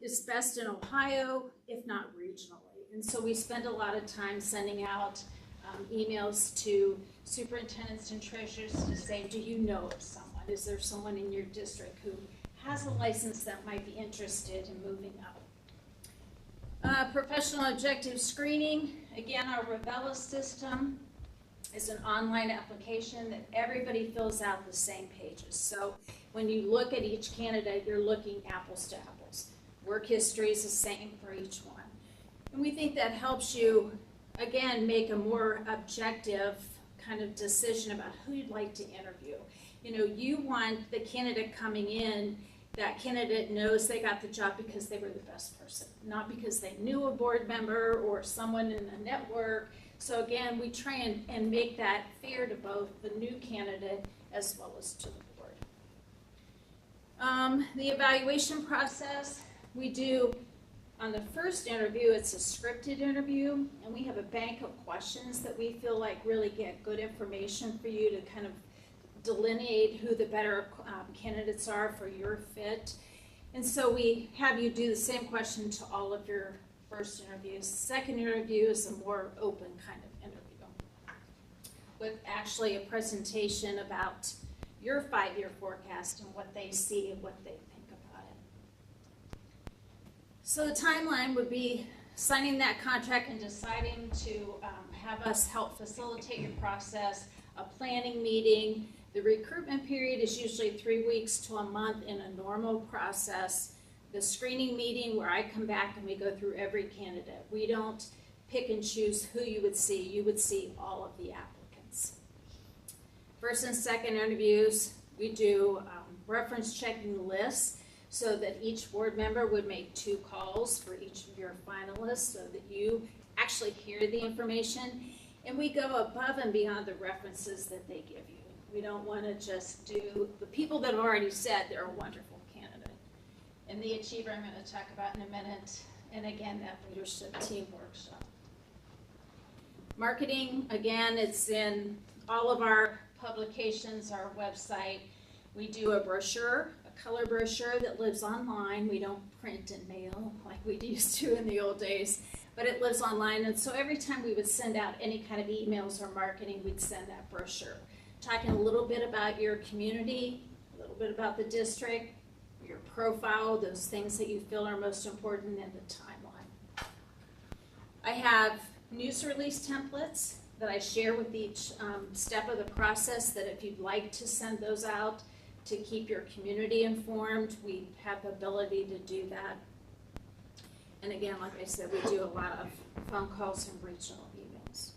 S10: is best in Ohio, if not regionally. And so we spend a lot of time sending out emails to superintendents and treasurers to say, do you know of someone? Is there someone in your district who has a license that might be interested in moving up? Professional objective screening. Again, our Revelis system is an online application that everybody fills out the same pages. So when you look at each candidate, you're looking apples to apples. Work history is the same for each one. And we think that helps you, again, make a more objective kind of decision about who you'd like to interview. You know, you want the candidate coming in, that candidate knows they got the job because they were the best person, not because they knew a board member or someone in the network. So again, we try and make that fair to both the new candidate as well as to the board. The evaluation process, we do on the first interview, it's a scripted interview, and we have a bank of questions that we feel like really get good information for you to kind of delineate who the better candidates are for your fit. And so we have you do the same question to all of your first interviews. Second interview is a more open kind of interview with actually a presentation about your 5-year forecast and what they see and what they think about it. So the timeline would be signing that contract and deciding to have us help facilitate your process, a planning meeting. The recruitment period is usually 3 weeks to a month in a normal process. The screening meeting where I come back and we go through every candidate. We don't pick and choose who you would see. You would see all of the applicants. First and second interviews, we do reference checking lists so that each board member would make 2 calls for each of your finalists so that you actually hear the information. And we go above and beyond the references that they give you. We don't want to just do the people that have already said they're a wonderful candidate. And the achiever I'm going to talk about in a minute. And again, that leadership team workshop. Marketing, again, it's in all of our publications, our website. We do a brochure, a color brochure that lives online. We don't print and mail like we used to in the old days, but it lives online. And so every time we would send out any kind of emails or marketing, we'd send that brochure, talking a little bit about your community, a little bit about the district, your profile, those things that you feel are most important, and the timeline. I have news release templates that I share with each step of the process, that if you'd like to send those out to keep your community informed, we have the ability to do that. And again, like I said, we do a lot of phone calls and regional emails.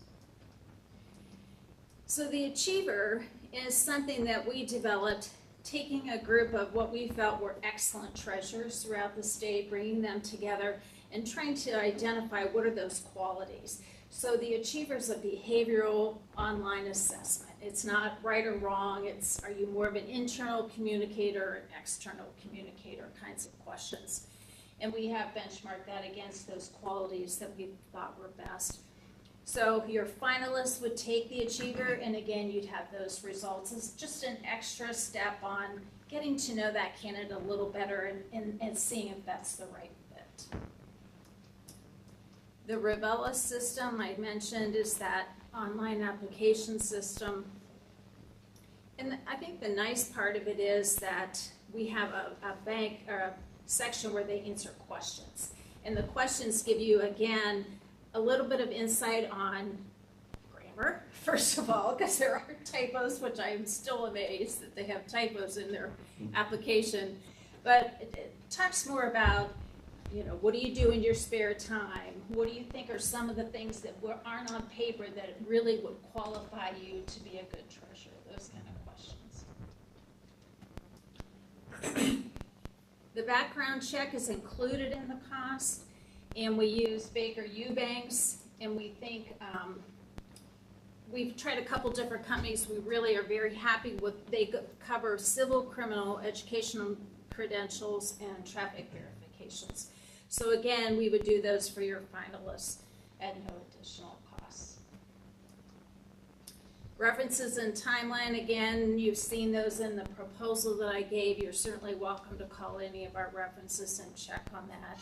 S10: So the Achiever is something that we developed, taking a group of what we felt were excellent treasurers throughout the state, bringing them together and trying to identify what are those qualities. So the Achievers a behavioral online assessment. It's not right or wrong, it's are you more of an internal communicator or an external communicator kinds of questions. And we have benchmarked that against those qualities that we thought were best. So your finalists would take the Achiever, and again, you'd have those results as just an extra step on getting to know that candidate a little better and seeing if that's the right fit. The Revela system I mentioned is that online application system. And I think the nice part of it is that we have a bank or a section where they answer questions. And the questions give you, again, a little bit of insight on grammar, first of all, because there are typos, which I'm still amazed that they have typos in their application. But it talks more about, you know, what do you do in your spare time? What do you think are some of the things that aren't on paper that really would qualify you to be a good treasurer? Those kind of questions. The background check is included in the cost, and we use Baker Eubanks, and we think we've tried a couple different companies. We really are very happy with. They cover civil, criminal, educational credentials, and traffic verifications. So again, we would do those for your finalists at no additional costs. References and timeline, again, you've seen those in the proposal that I gave. You're certainly welcome to call any of our references and check on that.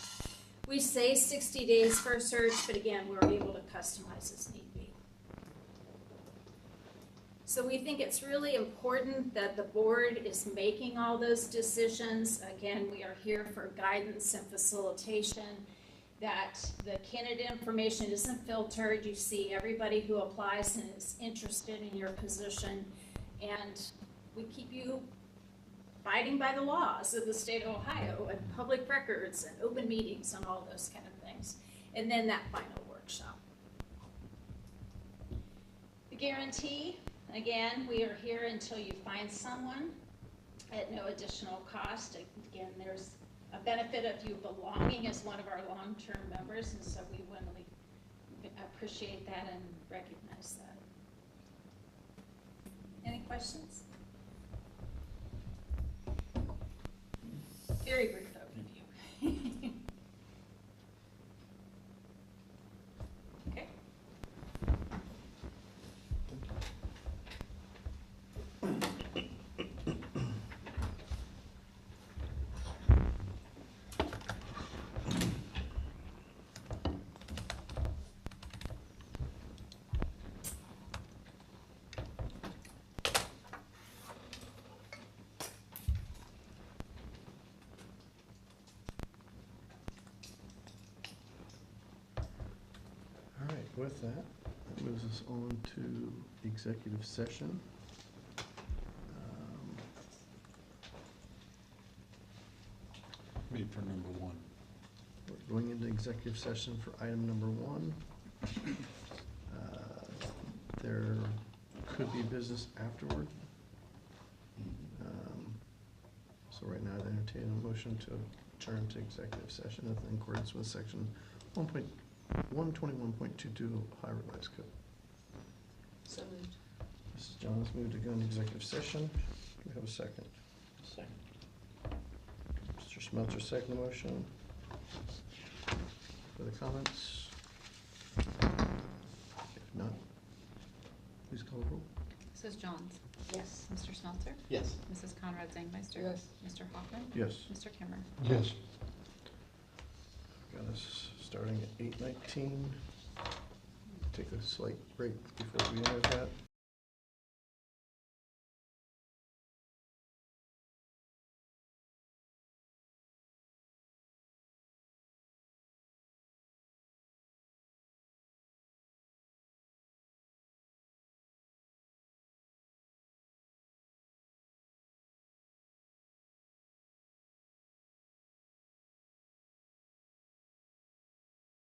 S10: We say 60 days for a search, but again, we're able to customize as need be. So we think it's really important that the board is making all those decisions. Again, we are here for guidance and facilitation, that the candidate information isn't filtered. You see everybody who applies and is interested in your position, and we keep you abiding by the laws of the state of Ohio and public records and open meetings and all those kind of things. And then that final workshop. The guarantee, again, we are here until you find someone at no additional cost. Again, there's a benefit of you belonging as one of our long-term members, and so we really appreciate that and recognize that. Any questions? Very brief overview. Okay.
S8: All right, with that, that moves us on to executive session.
S4: Wait for number one.
S8: We're going into executive session for item number 1. There could be business afterward. So right now, I'd entertain a motion to adjourn to executive session in accordance with section 121.22 Ohio Revised Code.
S5: So moved.
S8: Mrs. Johns moved to go into executive session. Do we have a second?
S6: Second.
S8: Mr. Smeltzer, second the motion. Further comments? If not, please call the roll.
S2: Mrs. Johns?
S5: Yes.
S2: Mr. Smeltzer?
S6: Yes.
S2: Mrs. Conrad Zangmeister?
S3: Yes.
S2: Mr. Hoffman?
S8: Yes.
S2: Mr. Kimmer?
S7: Yes.
S8: Got us starting at 8:19. Take a slight break before we enter that.